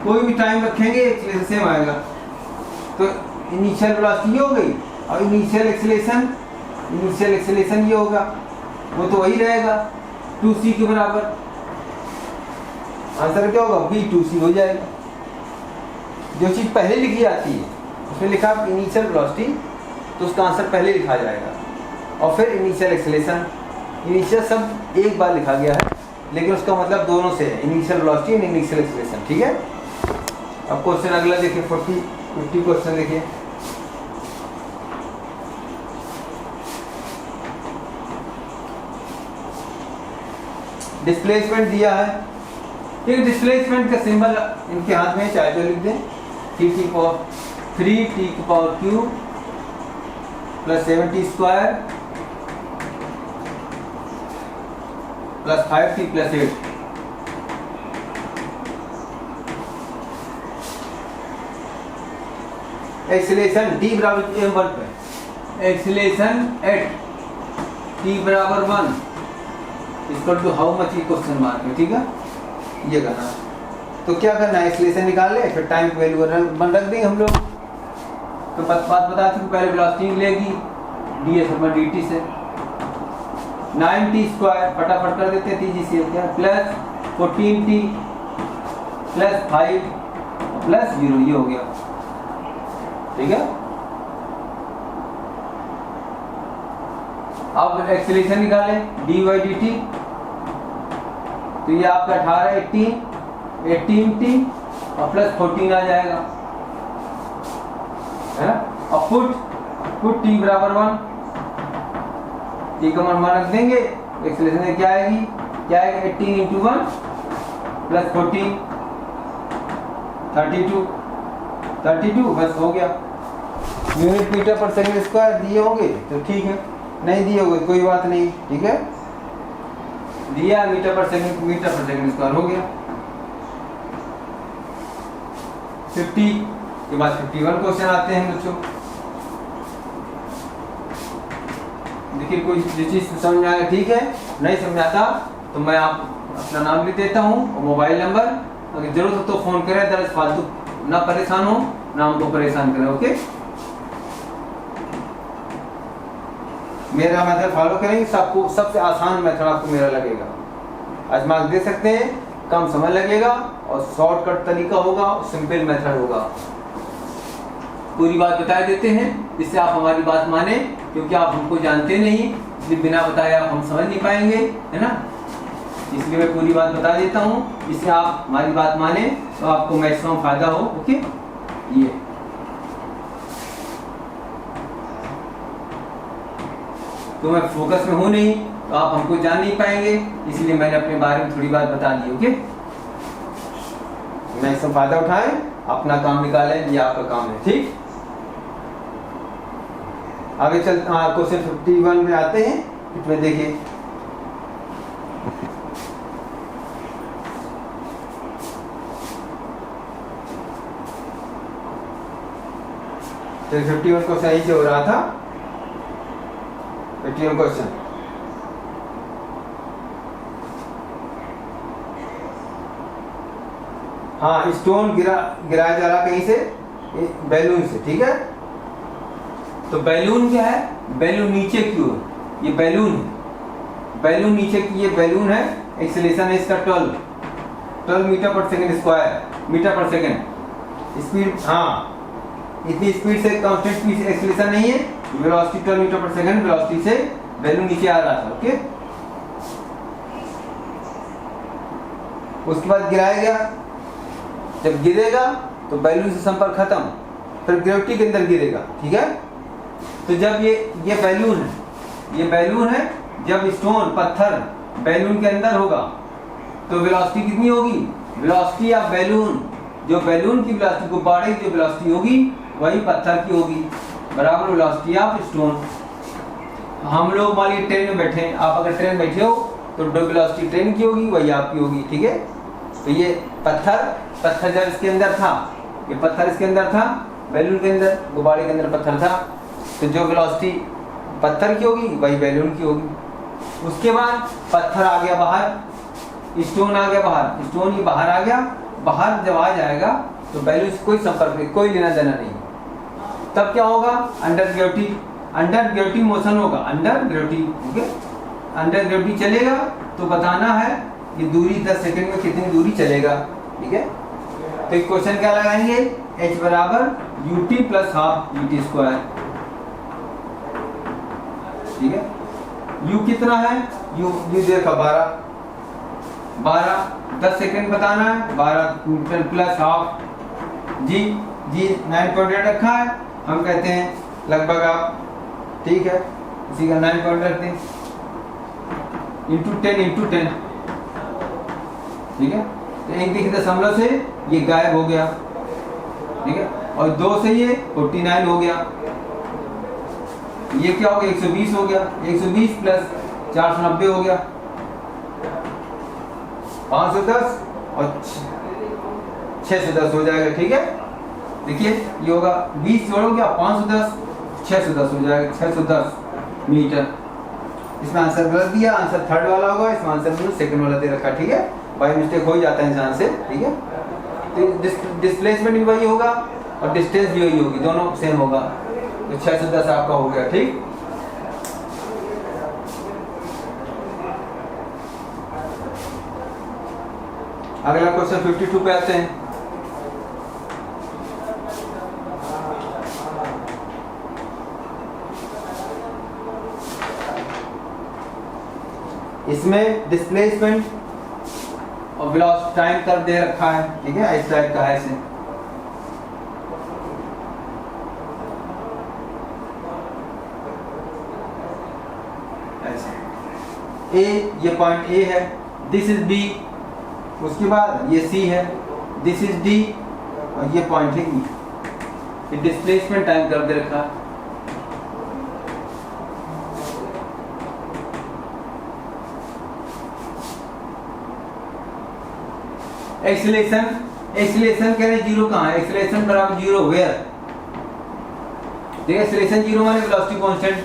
कोई भी टाइम रखेंगे एक्सेलरेशन सेम आएगा। तो इनिशियल वेलोसिटी ये हो गई और इनिशियल एक्सेलरेशन, इनिशियल एक्सेलरेशन ये होगा, वो तो वही रहेगा 2c के बराबर। आंसर क्या होगा, v 2c हो जाएगा। जो चीज पहले लिखी जाती है उसमें लिखा इनिशियल वेलोसिटी तो उसका आंसर पहले लिखा जाएगा, और फिर इनिशियल एक्सेलरेशन। इनिशियल सब एक बार लिखा गया है लेकिन उसका मतलब दोनों से है, इनिशियल वेलोसिटी और इनिशियल एक्सेलरेशन। ठीक है, अब क्वेश्चन अगला देखिए, 50 क्वेश्चन देखिए। डिस्प्लेसमेंट दिया है, ठीक है, डिस्प्लेसमेंट का सिंबल इनके हाथ में चाहे तो लिख दें, 3t की power Q plus 7t square plus 5t plus 8। Acceleration t बराबर m1 पे, एक्सेलरेशन एट t बराबर 1 equal to how much, question mark में। ठीक है, ये करना है। तो क्या करना है, एक्सेलरेशन निकाल ले, फिर टाइम की वैल्यू बन रख देंगे हम लोग। तो बात बता चुके, पहले वेलोसिटी निकलेगी ds/dt से 9t स्क्वायर, फटाफट कर देते हैं तेजी से, क्या प्लस 14t प्लस 5 प्लस 0, ये हो गया। ठीक है, अब एक्सेलरेशन निकालें dy/dt, तो ये आपका 18t और प्लस 14 आ जाएगा, है ना। और पुट t बराबर 1, t का मान रख देंगे, एक्सेलरेशन क्या आएगी, 18 इंटू 1 प्लस 14 32, बस हो गया। यूनिट मीटर पर सेकंड स्क्वायर दिए होंगे तो ठीक है, नहीं दिए होंगे कोई बात नहीं। ठीक है, दिया मीटर पर सेकंड स्क्वायर हो गया। 50 के बाद 51 क्वेश्चन आते हैं बच्चों। देखिए, कोई जो चीज समझ में आया ठीक है, नहीं समझ आता तो मैं आप अपना नाम लिख देता हूँ और मोबाइल नंबर, अगर जरूरत हो तो फोन करें, दरअसल फालतू ना परेशान हो ना हमको परेशान करें। ओके, मेरा मेथड फॉलो करेंगे, सबको सबसे आसान मेथड आपको मेरा लगेगा, आजमा दे सकते हैं, कम समय लगेगा और शॉर्टकट तरीका होगा, सिंपल मेथड होगा। पूरी बात बता देते हैं जिससे आप हमारी बात माने, क्योंकि आप हमको जानते नहीं, इसलिए बिना बताए आप हम समझ नहीं पाएंगे, है ना। इसलिए मैं पूरी बात बता देता हूँ जिससे आप हमारी बात माने तो आपको मैक्सिमम फायदा हो। ओके, ये तो मैं फोकस में हूँ नहीं तो आप हमको जान नहीं पाएंगे, इसलिए मैंने अपने बारे में थोड़ी बात बता दी। ओके, मैक्सिमम फायदा उठाएं, अपना काम निकालें, ये आपका काम है। ठीक, आगे चल क्वेश्चन 51 में आते हैं। इसमें देखिए तो 51 क्वेश्चन यही से हो रहा था। 51 क्वेश्चन, हाँ स्टोन गिराया जा रहा कहीं से, बैलून से, ठीक है। तो बैलून क्या है, बैलून नीचे की ओर, ये बैलून है, बैलून नीचे की ये बैलून है, एक्सेलरेशन है इसका 12 मीटर पर सेकंड स्क्वायर, मीटर पर सेकंड स्पीड, हाँ इतनी स्पीड से कांस्टेंट स्पीड एक्सेलरेशन नहीं है, वेलोसिटी 12 मीटर पर सेकंड वेलोसिटी से बैलून नीचे आ रहा था, ओके। उसके बाद गिराया गया, जब गिरेगा तो बैलून से संपर्क खत्म, फिर ग्रेविटी के अंदर गिरेगा, ठीक है। तो जब ये बैलून है, ये बैलून है, जब स्टोन पत्थर बैलून के अंदर होगा तो वेलोसिटी कितनी होगी, वेलोसिटी ऑफ बैलून, जो बैलून की वेलोसिटी, गुब्बारे की जो वेलोसिटी होगी वही पत्थर की होगी, बराबर वेलोसिटी ऑफ स्टोन। हम लोग मान लीजिए ट्रेन में बैठे हैं, आप अगर ट्रेन बैठे हो तो वेलोसिटी ट्रेन की होगी वही आपकी होगी, ठीक है। तो ये पत्थर जब इसके अंदर था, ये पत्थर इसके अंदर था, बैलून के अंदर, गुब्बारे के अंदर पत्थर था, तो जो वेलोसिटी पत्थर की होगी वही बैलून की होगी। उसके बाद पत्थर आ गया बाहर, स्टोन आ गया बाहर, स्टोन ये बाहर आ गया, बाहर जब आ जाएगा तो बैलून से कोई संपर्क नहीं, कोई लेना देना नहीं, तब क्या होगा, अंडर ग्रेविटी मोशन होगा, under gravity, okay. Under gravity चलेगा तो बताना है ये दूरी 10 सेकंड में कितनी दूरी चलेगा, ठीक है। तो एक क्वेश्चन क्या लगाएंगे, h बराबर ut plus half ut square, ठीक है। u कितना है, u देखा 12 10 सेकंड बताना है, 12 प्लस हाफ, जी 9.8 रखा है, हम कहते हैं लगभग आप, ठीक है, इसी का 9 पॉइंट रखते हैं, इंटू 10, ठीक है। तो 1.0 से ये गायब हो गया, ठीक है, और 2 से ये 49 हो गया, ये क्या हो गया, 120 हो गया, 120 प्लस 490 हो गया, 510 और 610 हो जाएगा, ठीक है। देखिए ये होगा 20 जोड़ हो गया 510, 610 हो जाएगा, 610 मीटर। इसमें आंसर गलत दिया, आंसर थर्ड वाला होगा, इसमें आंसर सेकंड वाला दे रखा, ठीक है। बाय मिस्टेक हो ही जाता है इंसान से, ठीक है। तो डिस्प्लेसमेंट भी वही होगा और डिस्टेंस भी वही होगी, दोनों सेम होगा, तो 610 आपका हो गया, ठीक। अगला क्वेश्चन 52 पे आते हैं। इसमें डिस्प्लेसमेंट और वेलोसिटी टाइम कर्व दे रखा है, ठीक है, इस टाइप का है इसे। ए, ये पॉइंट ए है, दिस इज बी, उसके बाद ये सी है, दिस इज डी, और ये पॉइंट है ई। ये डिस्प्लेसमेंट टाइम कर्व दे रखा है। एक्सीलरेशन कह रहे जीरो कहाँ है, एक्सीलरेशन बराबर जीरो वेयर, देखिए एक्सीलरेशन जीरो माने वेलोसिटी कांस्टेंट,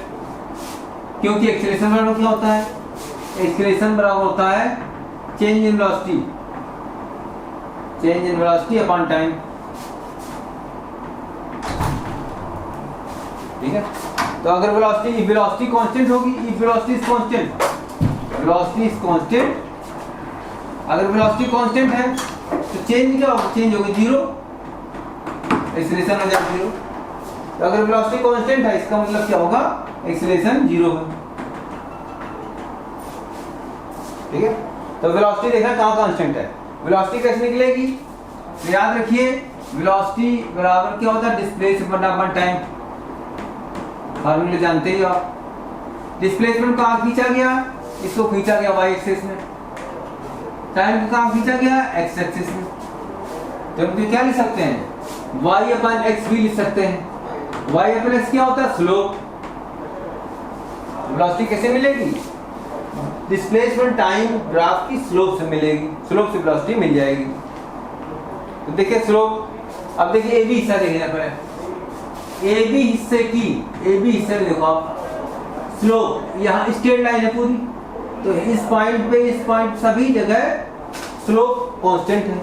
क्योंकि एक्सीलरेशन बराबर क्या होता है, एक्सीलरेशन बराबर होता है change in velocity upon time, ठीक है। तो अगर वेलोसिटी कांस्टेंट होगी, इफ वेलोसिटी इज कांस्टेंट, अगर वेलोसिटी कांस्टेंट है तो चेंज क्या होगा, चेंज होगा जीरो, एक्सीलरेशन हो जाएगा जीरो। तो अगर वेलोसिटी कांस्टेंट है इसका मतलब क्या होगा, एक्सीलरेशन जीरो है, ठीक है। तो वेलोसिटी देखना कहाँ कांस्टेंट है, वेलोसिटी कैसे निकलेगी, तो याद रखिए वेलोसिटी बराबर क्या होता है, डिस्प्लेसमेंट अपॉन टाइम, फार्मूले जानते ही आप। डिस्प्लेसमेंट कहाँ खींचा गया, इसको खींचा गया वाई एक्सिस में, टाइम को कहाँ खींचा गया, एक्स एक्सिस में। तो हम क्या लिख सकते हैं, वाई अपॉन एक्स भी लिख सकते हैं। वाई अपॉन एक्स क्या होता है, स्लोप। वेलोसिटी कैसे मिलेगी, डिस्प्लेसमेंट टाइम ग्राफ की स्लोप से मिलेगी, स्लोप से वेलोसिटी मिल जाएगी। तो देखिए स्लोप, अब देखिए ए बी हिस्सा देखिए, ए बी हिस्से में देखो आप स्लोप, यहाँ स्ट्रेट लाइन है पूरी, तो इस पॉइंट पे इस पॉइंट सभी जगह स्लोप कांस्टेंट है।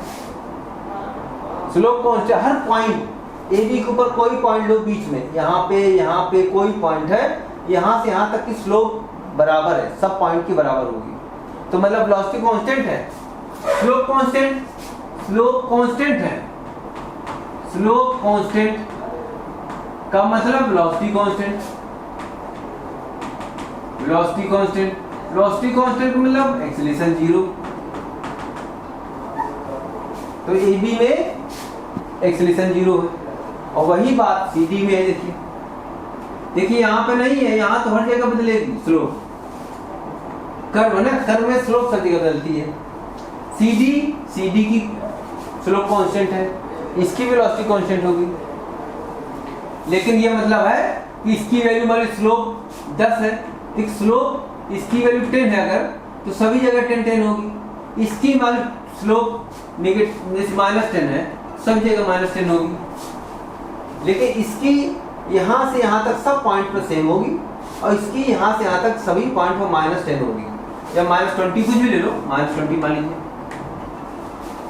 स्लोप कांस्टेंट हर पॉइंट ए बी के ऊपर कोई पॉइंट लो बीच में, यहाँ पे कोई पॉइंट है, यहाँ से यहाँ तक की स्लोप बराबर है, सब पॉइंट की बराबर होगी, तो मतलब वेलोसिटी कांस्टेंट है। स्लोप कांस्टेंट है, स्लोप कांस्टेंट का मतलब वेलोसिटी कांस्टेंट का मतलब एक्सीलरेशन 0। तो ए बी में एक्सीलरेशन 0 है, और वही बात सी डी में है। देखिए यहाँ पे नहीं है, यहाँ तो हर जगह बदलेगी स्लोप, कर्व है ना, कर्व में स्लोप सब जगह बदलती है। सी डी की स्लोप कांस्टेंट है, इसकी वेलोसिटी कांस्टेंट होगी, लेकिन ये मतलब है कि इसकी वैल्यू मान लो स्लोप 10 है, एक स्लोप इसकी वैल्यू 10 है अगर, तो सभी जगह 10 होगी। इसकी मान स्लोप नेगेटिव -10 है, सब जगह -10 होगी, लेकिन इसकी यहाँ से यहाँ तक सब पॉइंट पर सेम होगी, और इसकी यहाँ से यहाँ तक सभी पॉइंट पर -10 होगी, या -20 कुछ भी ले लो, -20 मान लीजिए।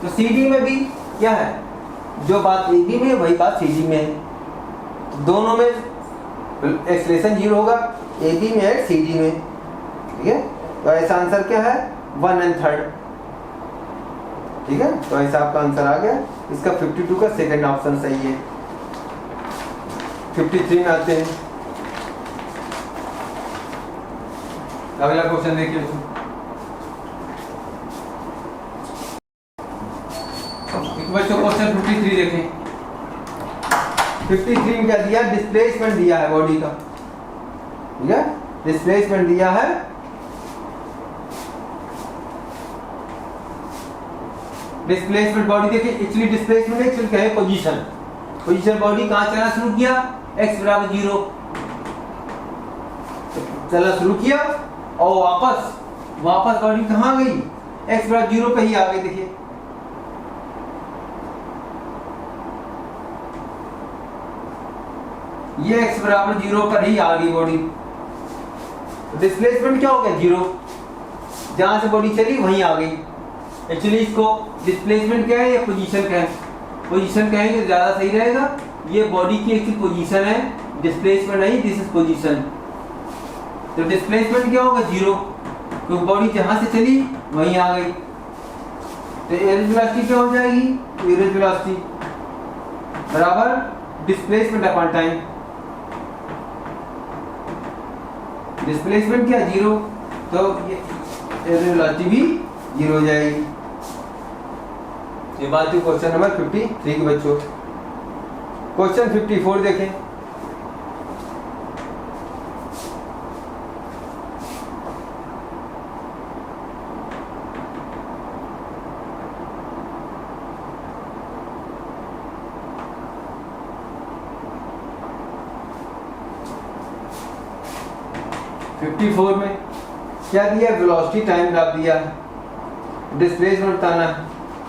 तो सी डी में भी क्या है, जो बात ए बी में है वही बात सी डी में है, तो दोनों में एक्सीलरेशन 0 होगा, ए बी में है सी डी में, ठीक है। तो ऐसा आंसर क्या है 1 और 3, ठीक है। तो ऐसा आपका आंसर आ गया, इसका 52 का सेकंड ऑप्शन सही है। 53 में आते हैं, अगला क्वेश्चन देखिए। बच्चों क्वेश्चन 53 देखें। 53 में क्या दिया, डिस्प्लेसमेंट दिया है बॉडी का, ठीक है, डिस्प्लेसमेंट दिया है। डिस्प्लेसमेंट बॉडी देखिए, एक्चुअली डिस्प्लेसमेंट एक्चुअली क्या है, पोजीशन बॉडी कहां चलना शुरू किया, x बराबर 0 चलना शुरू किया, और वापस बॉडी कहां गई, x बराबर 0 पे ही आ गई। देखिए ये x बराबर 0 पर ही आ गई बॉडी, डिस्प्लेसमेंट क्या हो गया 0, जहां से बॉडी चली वहीं आ गई। एक्चुअली इसको डिस्प्लेसमेंट क्या है या पोजीशन क्या है, पोजीशन कहेंगे ज्यादा सही रहेगा। ये बॉडी की एक पोजीशन है, डिस्प्लेसमेंट नहीं, दिस इज पोजीशन। तो डिस्प्लेसमेंट क्या होगा 0, तो बॉडी जहां से चली वहीं आ गई। तो एवरेज वेलोसिटी क्या हो जाएगी, एवरेज वेलोसिटी बराबर डिस्प्लेसमेंट अपॉन टाइम। डिस्प्लेसमेंट क्या 0, तो एवरेज वेलोसिटी भी 0 हो जाएगी। ये बात थी क्वेश्चन नंबर 53 के बच्चों। क्वेश्चन 54 देखें। में क्या दिया, वेलोसिटी टाइम ग्राफ दिया, डिस्प्लेसमेंट बताना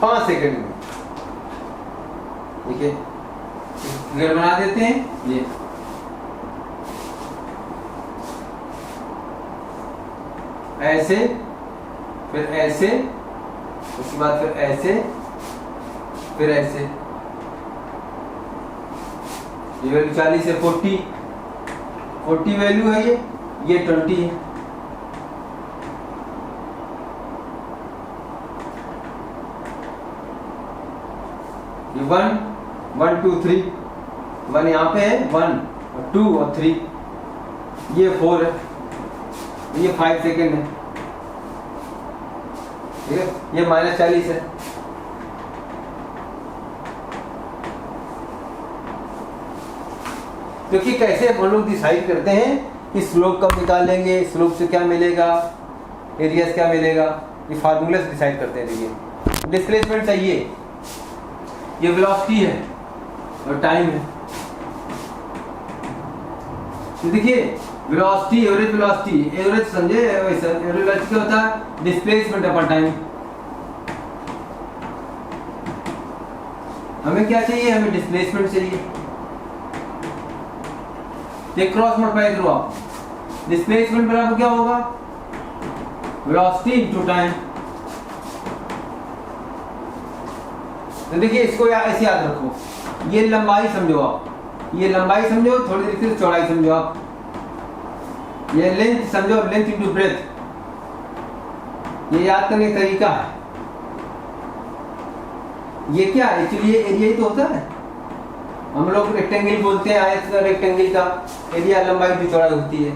5 सेकंड में। ठीक है, फिगर बना देते हैं। ये ऐसे, फिर ऐसे, उसके बाद फिर ऐसे, फिर ऐसे। ये वैल्यू 40 है, 40 वैल्यू है, ये 20 है। ये 1 1 2 3, 1 यहाँ पे है, 1 और 2 और 3, ये 4 है, ये 5 सेकेंड है। ठीक है, ये -40 है। क्योंकि कैसे हम लोग डिसाइड करते हैं कि स्लोप कब निकालेंगे, स्लोप से क्या मिलेगा, एरिया से क्या मिलेगा, ये फार्मूला से डिसाइड करते हैं। देखिए डिस्प्लेसमेंट चाहिए, ये वेलोसिटी है और टाइम है। तो देखिए वेलोसिटी, एवरेज वेलोसिटी, एवरेज समझे वैसे, एवरेज वेलोसिटी क्या होता है, डिस्प्लेसमेंट अपॉन टाइम। हमें क्या चाहिए, हमें डिस्प्लेसमेंट चाहिए। ये क्रॉस मल्टीप्लाई करो आप, डिस्प्लेसमेंट बराबर क्या होगा, वेलोसिटी इनटू टाइम। तो देखिए इसको ऐसे याद रखो, ये लंबाई समझो आप, ये लंबाई समझो, थोड़ी देर से चौड़ाई समझो आप, ये लेंथ समझो, लेंथ इनटू ब्रेथ, ये याद करने का तरीका है। ये क्या है एक्चुअली, ये एरिया ही तो होता है, हम लोग रेक्टेंगल बोलते हैं, आयत का रेक्टेंगल का एरिया लंबाई भी चौड़ाई होती है।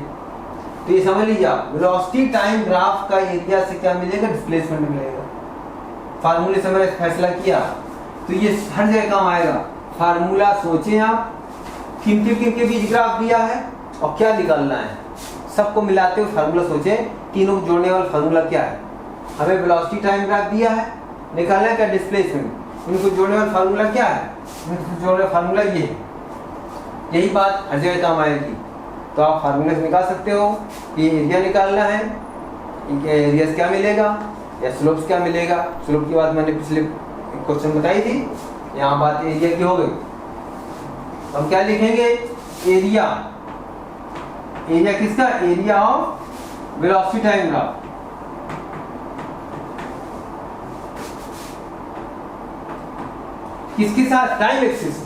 तो ये समझ लीजिए आप, वेलोसिटी टाइम ग्राफ का एरिया से क्या मिलेगा, डिस्प्लेसमेंट मिलेगा। फार्मूले से मैंने फैसला किया, तो ये हर जगह काम आएगा। फार्मूला सोचें आप, किन के बीच ग्राफ दिया है और क्या निकालना है, सबको मिलाते हुए फार्मूला सोचें, तीनों को जोड़ने वाला फार्मूला क्या है। हमें वेलोसिटी टाइम ग्राफ दिया है, निकालना है क्या डिस्प्लेसमेंट, इनको जोड़ने वाला फार्मूला क्या है, इनको जोड़ने वाला फार्मूला ये है। यही बात हर जगह काम आएगी। तो आप फार्मूले से निकाल सकते हो कि एरिया निकालना है, इनके एरिया से क्या मिलेगा या स्लोप्स क्या मिलेगा। स्लोप की बात मैंने पिछले क्वेश्चन बताई थी, यहाँ बात एरिया की हो गई। हम क्या लिखेंगे, एरिया, एरिया किसका, area of velocity time graph. किसके साथ, टाइम एक्सिस,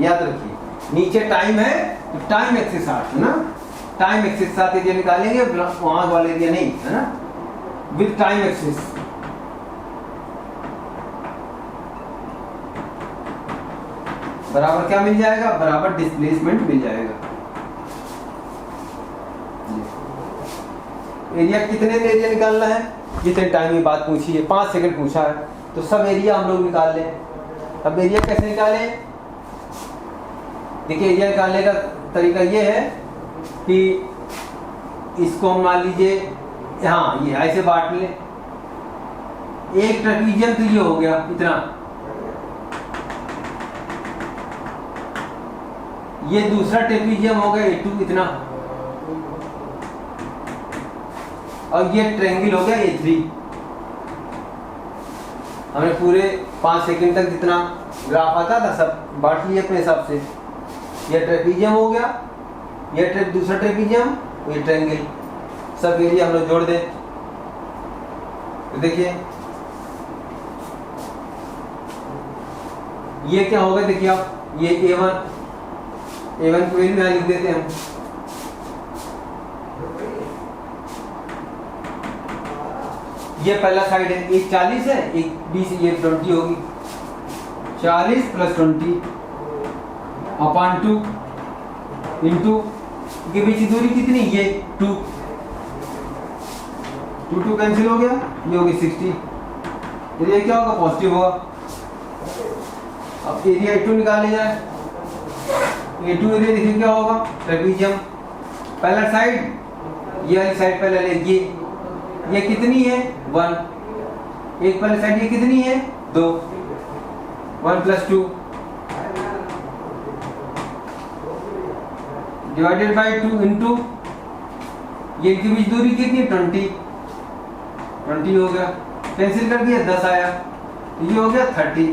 याद रखिए नीचे टाइम है तो टाइम एक्सिस साथ है ना, टाइम एक्सिस साथ एरिया निकालेंगे, वहां वाला एरिया नहीं है ना, विद टाइम एक्सिस। बराबर क्या मिल जाएगा, बराबर डिस्प्लेसमेंट मिल जाएगा। एरिया कितने में एरिया निकालना है, जितने टाइम में बात पूछी है, 5 सेकंड पूछा है, तो सब एरिया हम लोग निकाल लें। अब एरिया कैसे निकालें, देखिए एरिया निकालने का तरीका ये है कि इसको हम मान लीजिए, हाँ ये ऐसे बांट लें, एक ट्रेपीजियम तो ये हो गया इतना, ये दूसरा ट्रेपीजियम हो गया A2 इतना, और ये ट्रायंगल हो गया A3। हमने पूरे 5 सेकंड तक जितना ग्राफ आता था सब बांट लिए अपने हिसाब से। ये ट्रेपीजियम हो गया, ये दूसरा ट्रेपीजियम, ये ट्रायंगल, सब एरिया हम लोग जोड़ दें। तो देखिए ये क्या होगा, देखिए आप ये A1 की वैल्यू यहाँ लिख देते हैं हम। ये पहला साइड है, एक 40 है, एक 20, ये 20 होगी, 40 + 20 अपॉन 2 इंटू के बीच की दूरी कितनी, ये 2 कैंसिल हो गया, ये होगी 60, एरिया क्या होगा, पॉजिटिव होगा। अब एरिया A2 निकाले जाए, A2 एरिया देखिए क्या होगा, ट्रेपीजियम पहला साइड, ये वाली साइड पहले ले, ये कितनी है 1, एक पहले साइड ये कितनी है 2, 1 + 2 डिवाइडेड बाय 2 इंटू ये इनके बीच दूरी कितनी 20 हो गया, कैंसिल कर दिया 10 आया, ये हो गया 30।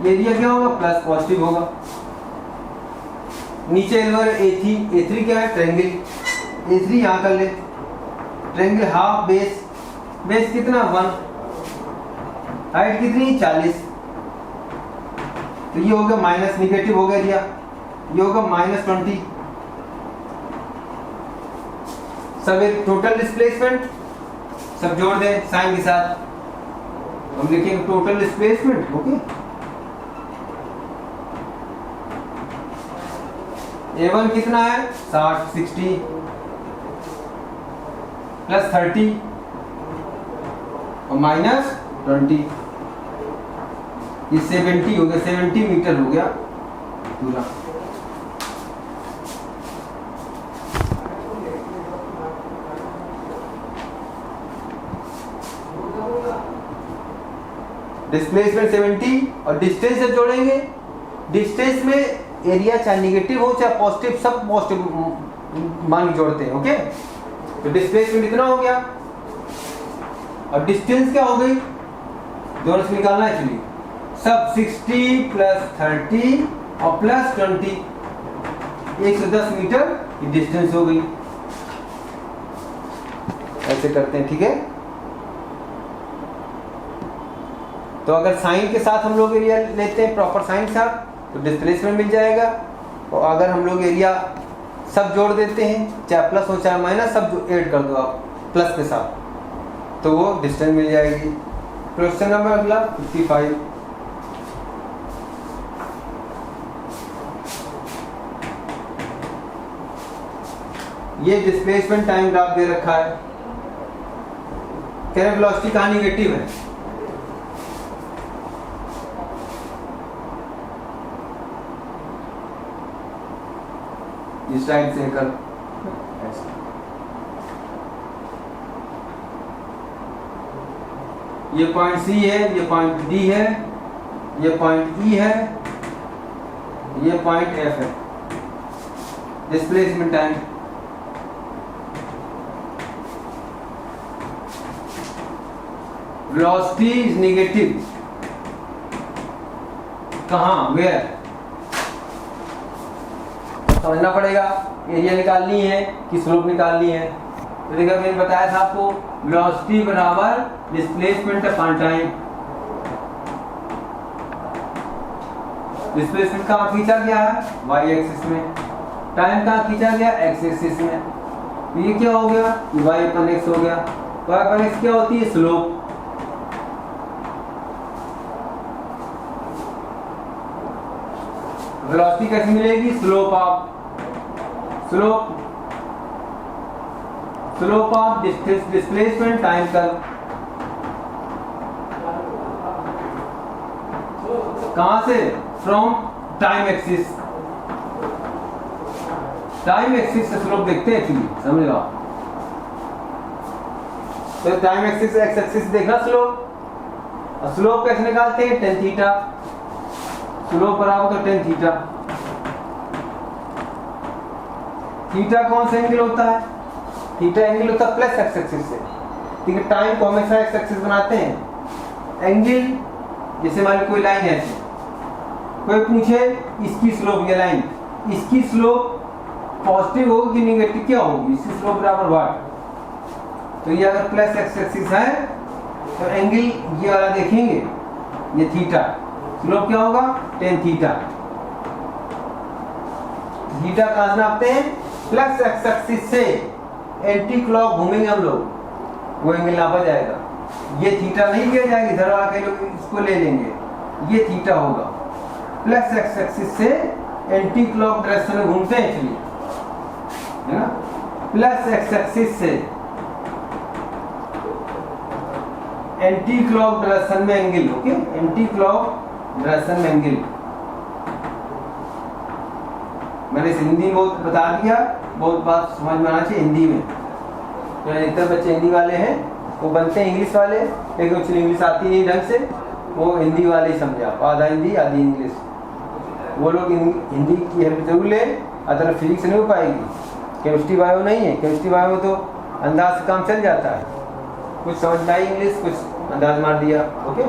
ये एरिया क्या होगा, प्लस पॉजिटिव होगा। नीचे A3 क्या है, ट्रायंगल, A3 यहाँ कर ले, ट्रायंगल हाफ बेस कितना 1, हाइट कितनी 40, तो ये होगा माइनस, निगेटिव हो गया एरिया, ये होगा -20। सब एक टोटल डिस्प्लेसमेंट सब जोड़ दें साइन के साथ, हम लिखेंगे टोटल डिस्प्लेसमेंट। ओके, A1 कितना है 60 + 30 और -20, ये 70 हो गया, 70 मीटर हो गया पूरा। डिस्प्लेसमेंट 70 और डिस्टेंस से जोड़ेंगे, डिस्टेंस में एरिया चाहे निगेटिव हो चाहे पॉजिटिव, सब पॉजिटिव मान जोड़ते हैं। ओके, तो डिस्प्लेसमेंट इतना हो गया और डिस्टेंस क्या हो गई, दोनों से निकालना है एक्चुअली, सब 60 + 30 और +20 110 मीटर की डिस्टेंस हो गई। ऐसे करते हैं, ठीक है। तो अगर साइन के साथ हम लोग एरिया लेते हैं, प्रॉपर साइन के साथ, तो डिस्प्लेसमेंट मिल जाएगा। और अगर हम लोग एरिया सब जोड़ देते हैं, चाहे प्लस हो चाहे माइनस, सब ऐड कर दो आप प्लस के साथ, तो वो डिस्टेंस मिल जाएगी। क्वेश्चन नंबर अगला 55। ये डिस्प्लेसमेंट टाइम ग्राफ दे रखा है, कह रहे वेलोसिटी कहाँ निगेटिव है। इस साइड से कर, ये पॉइंट सी है, ये पॉइंट डी है, ये पॉइंट ई है, ये पॉइंट एफ है। Displacement time velocity is negative कहाँ, वेयर, समझना पड़ेगा। एरिया निकालनी है कि स्लोप निकालनी है। तो देखा मैंने बताया था आपको, वेलोसिटी बराबर डिस्प्लेसमेंट अपॉन टाइम। डिस्प्लेसमेंट कहाँ खींचा गया है, वाई एक्सिस में। टाइम कहाँ खींचा गया, एक्स एक्सिस में। तो ये क्या हो गया, वाई अपन एक्स हो गया। वाई अपन एक्स क्या होती है, स्लोप। वेलोसिटी कैसे मिलेगी, slope of displacement time curve. कहां से, from time axis. Time axis से स्लोप देखते हैं एक्चुअली, समझ लो। तो टाइम एक्सिस एक्स एक्सिस देखना स्लोप, और स्लोप कैसे निकालते हैं, टेन थीटा। स्लोप बराबर टेन थीटा। थीटा कौन सा एंगल होता है, थीटा एंगल होता है प्लस एक्स एक्सिस से, ठीक है। टाइम को हमेशा एक्स एक्सिस बनाते हैं। एंगल जैसे मान लो कोई लाइन है ऐसे, कोई पूछे इसकी स्लोप, ये लाइन, इसकी स्लोप पॉजिटिव होगी कि निगेटिव, क्या होगी, इसकी स्लोप बराबर व्हाट। तो ये अगर प्लस एक्स एक्सिस है तो एंगल ये वाला देखेंगे, ये थीटा, स्लोप क्या होगा, टेन थीटा। थीटा कहां से नापते हैं, प्लस एक्स एक्सिस से एंटी क्लॉक घूमेंगे हम लोग, वो एंगल नापा जाएगा। ये थीटा नहीं लिया जाएगा, इधर आके लोग इसको ले लेंगे, ये थीटा होगा। प्लस एक्स एक्सिस से एंटी क्लॉक डायरेक्शन में घूमते हैं एक्चुअली, है ना। प्लस एक्स एक्सिस से एंटी क्लॉक डायरेक्शन में angle, okay, anti clock direction में एंगल। मैंने हिंदी बहुत बता दिया, बहुत बात समझ में आना चाहिए हिंदी में। तो अधिकतर बच्चे हिंदी वाले हैं, वो बनते हैं इंग्लिश वाले, लेकिन उसे इंग्लिश आती नहीं ढंग से, वो हिंदी वाले ही समझा, आधा हिंदी आधी इंग्लिश। वो लोग हिंदी की हेल्प जरूर ले, अदर फिजिक्स नहीं हो पाएगी। केमिस्ट्री बायो नहीं है, केमिस्ट्री बायो तो अंदाज से काम चल जाता है, कुछ समझ में आई इंग्लिश, कुछ अंदाज मार दिया, ओके।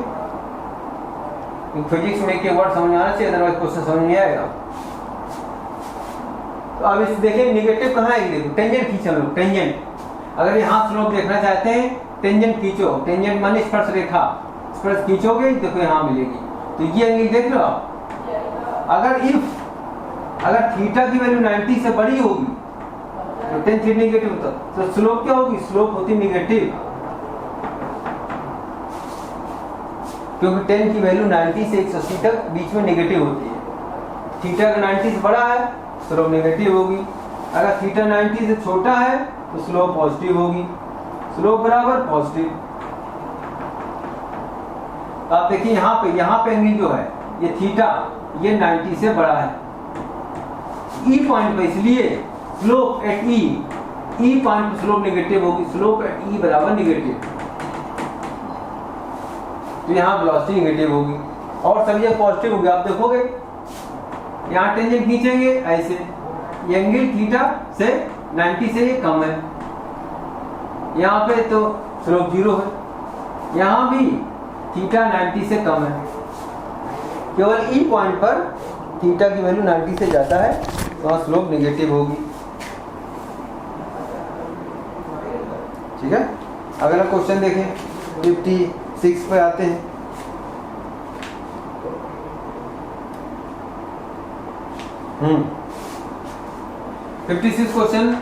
फिजिक्स में एक वर्ड समझ आना चाहिए, अदरवाइज क्वेश्चन समझ नहीं आएगा। तो अब इस देखें निगेटिव कहाँ है, देखो टेंजेंट खींचो लोग, टेंजेंट। अगर यहाँ स्लोप देखना चाहते हैं, टेंजेंट खींचो, टेंजेंट माने स्पर्श रेखा, स्पर्श खींचोगे देखो यहाँ मिलेगी। तो ये एंगल देख लो आप, अगर थीटा की वैल्यू 90 से बड़ी होगी तो टेन थीटा निगेटिव होता, तो स्लोप क्या होगी, स्लोप होती निगेटिव, क्योंकि 10 की वैल्यू 90 से 180 तक बीच में नेगेटिव होती है। थीटा का 90 से बड़ा है, स्लोप नेगेटिव होगी। अगर थीटा 90 से छोटा है तो स्लोप पॉजिटिव होगी, स्लोप बराबर पॉजिटिव। आप देखिए यहाँ पे एंगल जो है ये थीटा, ये 90 से बड़ा है। ई पॉइंट पे इसलिए स्लोप एट ई पॉइंट पे स्लोप नेगेटिव होगी, स्लोप एट ई बराबर नेगेटिव, तो यहाँ वेलोसिटी नेगेटिव होगी और सब ये पॉजिटिव होगी। आप देखोगे यहाँ टेंजेंट खींचेंगे ऐसे, ये एंगल थीटा से 90 से ये कम है, यहाँ पे तो स्लोप 0 है, यहाँ भी थीटा 90 से कम है। केवल ई पॉइंट पर थीटा की वैल्यू 90 से ज़्यादा है वहाँ स्लोप नेगेटिव होगी। ठीक है, अगला क्वेश्चन देखें, 56 पे आते हैं। हम्म 56 क्वेश्चन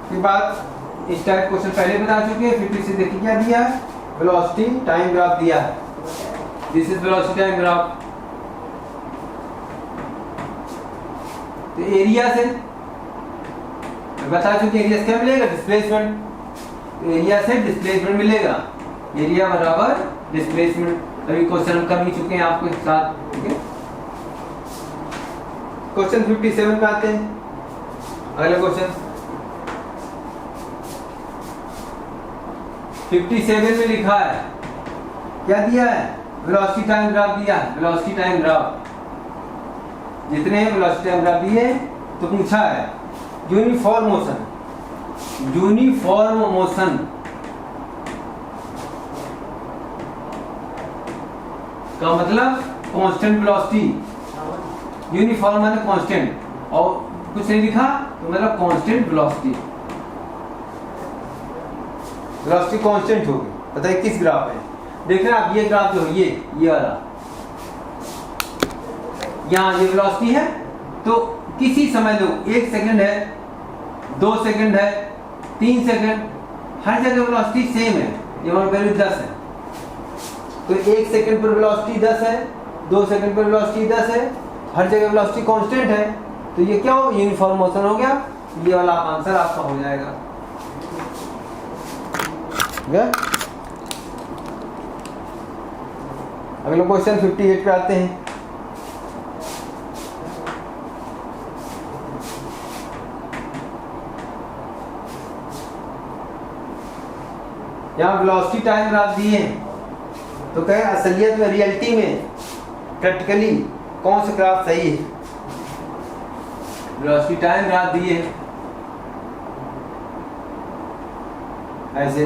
के बाद इस टाइप क्वेश्चन पहले बता चुके हैं। 56 देखिए क्या दिया है, वेलोसिटी टाइम ग्राफ दिया है। This is velocity time graph. तो एरिया से बता चुके, एरिया से क्या मिलेगा, डिस्प्लेसमेंट। एरिया से डिस्प्लेसमेंट मिलेगा, एरिया बराबर डिस्प्लेसमेंट। अभी क्वेश्चन हम कर भी चुके हैं आपके साथ। ठीक है, क्वेश्चन 57 पे आते हैं। अगला क्वेश्चन 57 में लिखा है, क्या दिया है, वेलोसिटी टाइम ग्राफ दिया है। वेलोसिटी टाइम ग्राफ जितने वेलोसिटी टाइम ग्राफ दिए तो पूछा है यूनिफॉर्म मोशन। यूनिफॉर्म मोशन का मतलब कांस्टेंट वेलोसिटी। यूनिफॉर्म मतलब कांस्टेंट, और कुछ नहीं लिखा तो मतलब कांस्टेंट वेलोसिटी। वेलोसिटी कांस्टेंट होगी। बताइए किस ग्राफ है, देख रहे हैं आप, ये ग्राफ जो है ये वाला, यहाँ ये वेलोसिटी है। तो किसी समय लो, 1 सेकंड है, 2 सेकंड है, 3 सेकंड, हर जगह वेलोसिटी सेम है, ये वैल्यू 10 है। तो 1 सेकंड पर वेलोसिटी 10 है, 2 सेकंड पर वेलोसिटी 10 है, हर जगह वेलोसिटी कांस्टेंट है। तो ये क्या हो, यूनिफॉर्म मोशन हो गया। ये वाला आंसर आपका हो जाएगा। अगला क्वेश्चन 58 पे आते हैं। यहाँ वेलोसिटी टाइम ग्राफ दिए हैं, तो कहें असलियत में, रियलिटी में, प्रैक्टिकली कौन सा ग्राफ सही है। वेलोसिटी टाइम ग्राफ दिए हैं ऐसे,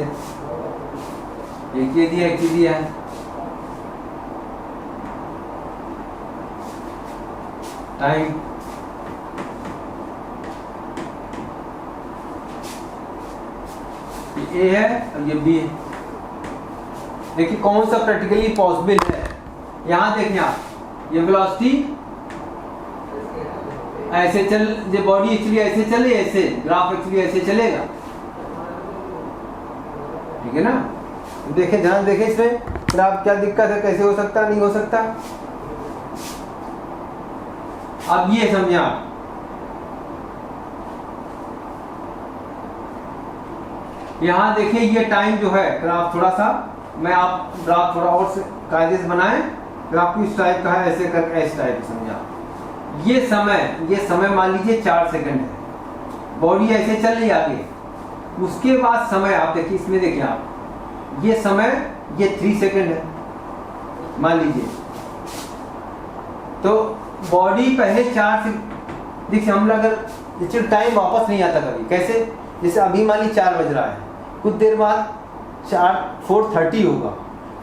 एक ये दिया, एक ये दिया है। टाइम ये है और ये बी है। देखिए कौन सा प्रैक्टिकली पॉसिबल है। यहां देखें आप, ये वेलोसिटी ऐसे चल, ये बॉडी एक्चुअली ऐसे चले, ऐसे ग्राफ एक्चुअली ऐसे चलेगा। ठीक है ना, देखें, ध्यान देखें इसमें, ग्राफ क्या दिक्कत है, कैसे हो सकता, नहीं हो सकता। अब ये समझे आप, यहां देखिए ये टाइम जो है, ग्राफ थोड़ा सा, मैं आप ग्राफ थोड़ा और कायदे से बनाएं। ग्राफ इस टाइप का है, ऐसे करके इस टाइप समझा। ये समय मान लीजिए 4 सेकंड है, बॉडी ऐसे चल रही आगे। उसके बाद समय आप देखिए, इसमें देखिए आप, ये समय ये 3 सेकंड है मान लीजिए। तो बॉडी पहले 4 से, देखिए हम अगर टाइम वापस नहीं आता कभी, कैसे, जैसे अभी मान लीजिए 4 बज रहा है, कुछ देर बाद 4:30 होगा,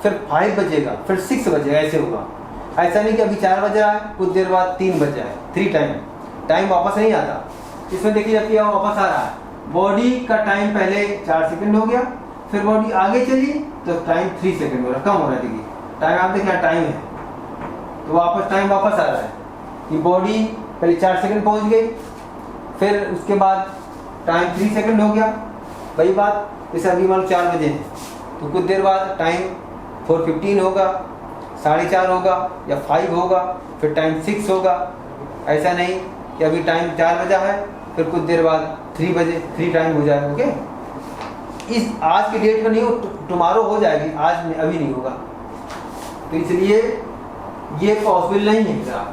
फिर 5 बजेगा, फिर 6 बजेगा, ऐसे होगा। ऐसा नहीं कि अभी 4 बज रहा है, कुछ देर बाद 3 बज जाए, 3 टाइम वापस नहीं आता। इसमें देखिए जब यह वापस आ रहा है, बॉडी का टाइम पहले 4 सेकंड हो गया, फिर बॉडी आगे चली तो टाइम 3 सेकंड हो रहा, कम हो रहा है। देखिए टाइम, आप देखिए टाइम है, तो वापस टाइम वापस आ रहा है कि बॉडी पहले 4 सेकंड पहुंच गई, फिर उसके बाद टाइम 3 सेकंड हो गया। वही बात, जैसे अभी मान लो 4 बजे हैं, तो कुछ देर बाद टाइम 4:15 होगा, 4:30 होगा या 5 होगा, फिर टाइम 6 होगा। ऐसा नहीं कि अभी टाइम 4 बजा है, फिर कुछ देर बाद 3 बजे 3 टाइम हो जाएगा। ओके, इस आज की डेट में नहीं हो, टुमारो हो जाएगी, आज में अभी नहीं होगा। तो इसलिए ये पॉसिबल नहीं है ग्राफ।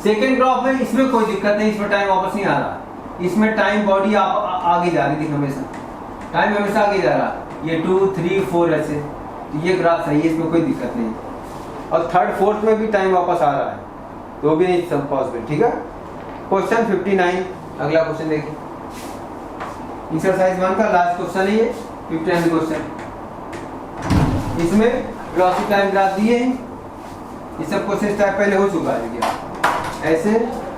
सेकेंड ग्राफ में इसमें कोई दिक्कत नहीं, इसमें टाइम वापस नहीं आ रहा, इसमें टाइम बॉडी आप आगे जा रही थी, हमेशा टाइम हमेशा आगे जा रहा, ये 2, 3, 4 ऐसे। तो ये ग्राफ सही है, इसमें कोई दिक्कत नहीं। और थर्ड फोर्थ में भी टाइम वापस आ रहा है, तो भी नहीं सब पॉसिबल। ठीक है, क्वेश्चन 59, अगला क्वेश्चन देखिए, एक्सरसाइज 1 का लास्ट क्वेश्चन है ये, 59 क्वेश्चन। इसमें वेलोसिटी टाइम ग्राफ दिए हैं, ये सब क्वेश्चन टाइप पहले हो चुका है। देखिए ऐसे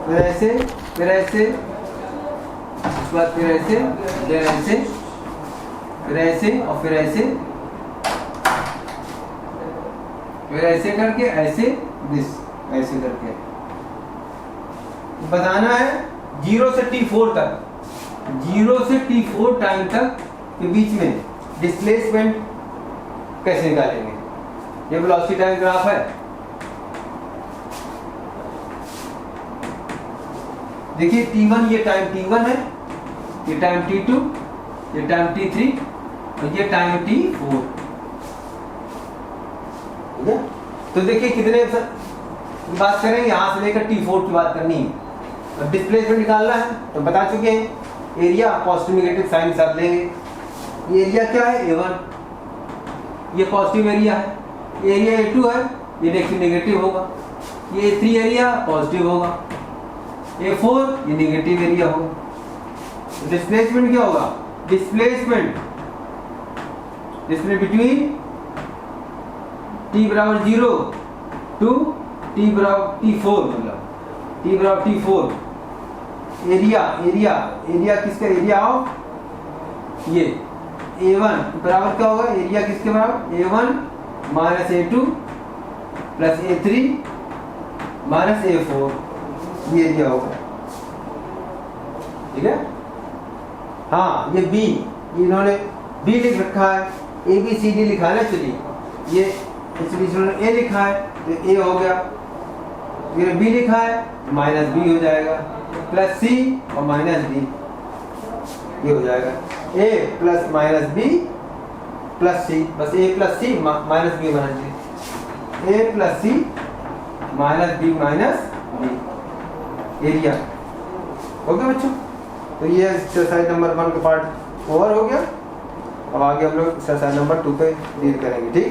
फिर ऐसे, फिर ऐसे, उसके बाद फिर ऐसे, फिर ऐसे, फिर ऐसे और फिर ऐसे, फिर ऐसे करके ऐसे, दिस ऐसे करके बताना है 0 से t4 तक, 0 से t4 टाइम तक के बीच में डिस्प्लेसमेंट कैसे निकालेंगे। ये वेलोसिटी टाइम ग्राफ है। देखिए t1 ये टाइम t1 है, ये टाइम t2, ये टाइम t3 और ये टाइम t4। ठीक है, तो देखिए कितने बात करें, यहां से लेकर t4 की बात करनी है। अब डिस्प्लेसमेंट निकालना है तो बता चुके हैं, एरिया पॉजिटिव नेगेटिव साइन साथ लेंगे। ये एरिया क्या है A1, ये पॉजिटिव एरिया है, एरिया A2 है, ये देखिए नेगेटिव होगा, ये A3 एरिया पॉजिटिव होगा, A4 ये नेगेटिव एरिया होगा। डिस्प्लेसमेंट क्या होगा, डिस्प्लेसमेंट बिटवीन t बराबर 0 टू t बराबर t4, मतलब t बराबर t4 एरिया किसका, एरिया ऑफ ये A1 बराबर क्या होगा, एरिया किसके बराबर, A1 minus A2 plus A3 minus A4, ये एरिया होगा। ठीक है, हाँ ये B, इन्होंने B लिख रखा है, ABCD लिखा है ना, चलिए ये इन्होंने A लिखा है तो A हो गया, ये B लिखा है माइनस B हो जाएगा, प्लस C और माइनस B, ये हो जाएगा A plus minus B plus C, बस A plus C minus B बना चाहिए, A plus C minus B minus B, area. Okay बच्चों, तो ये एक्सरसाइज नंबर 1 का पार्ट ओवर हो गया। अब आगे हम लोग एक्सरसाइज नंबर 2 पे डील करेंगे। ठीक।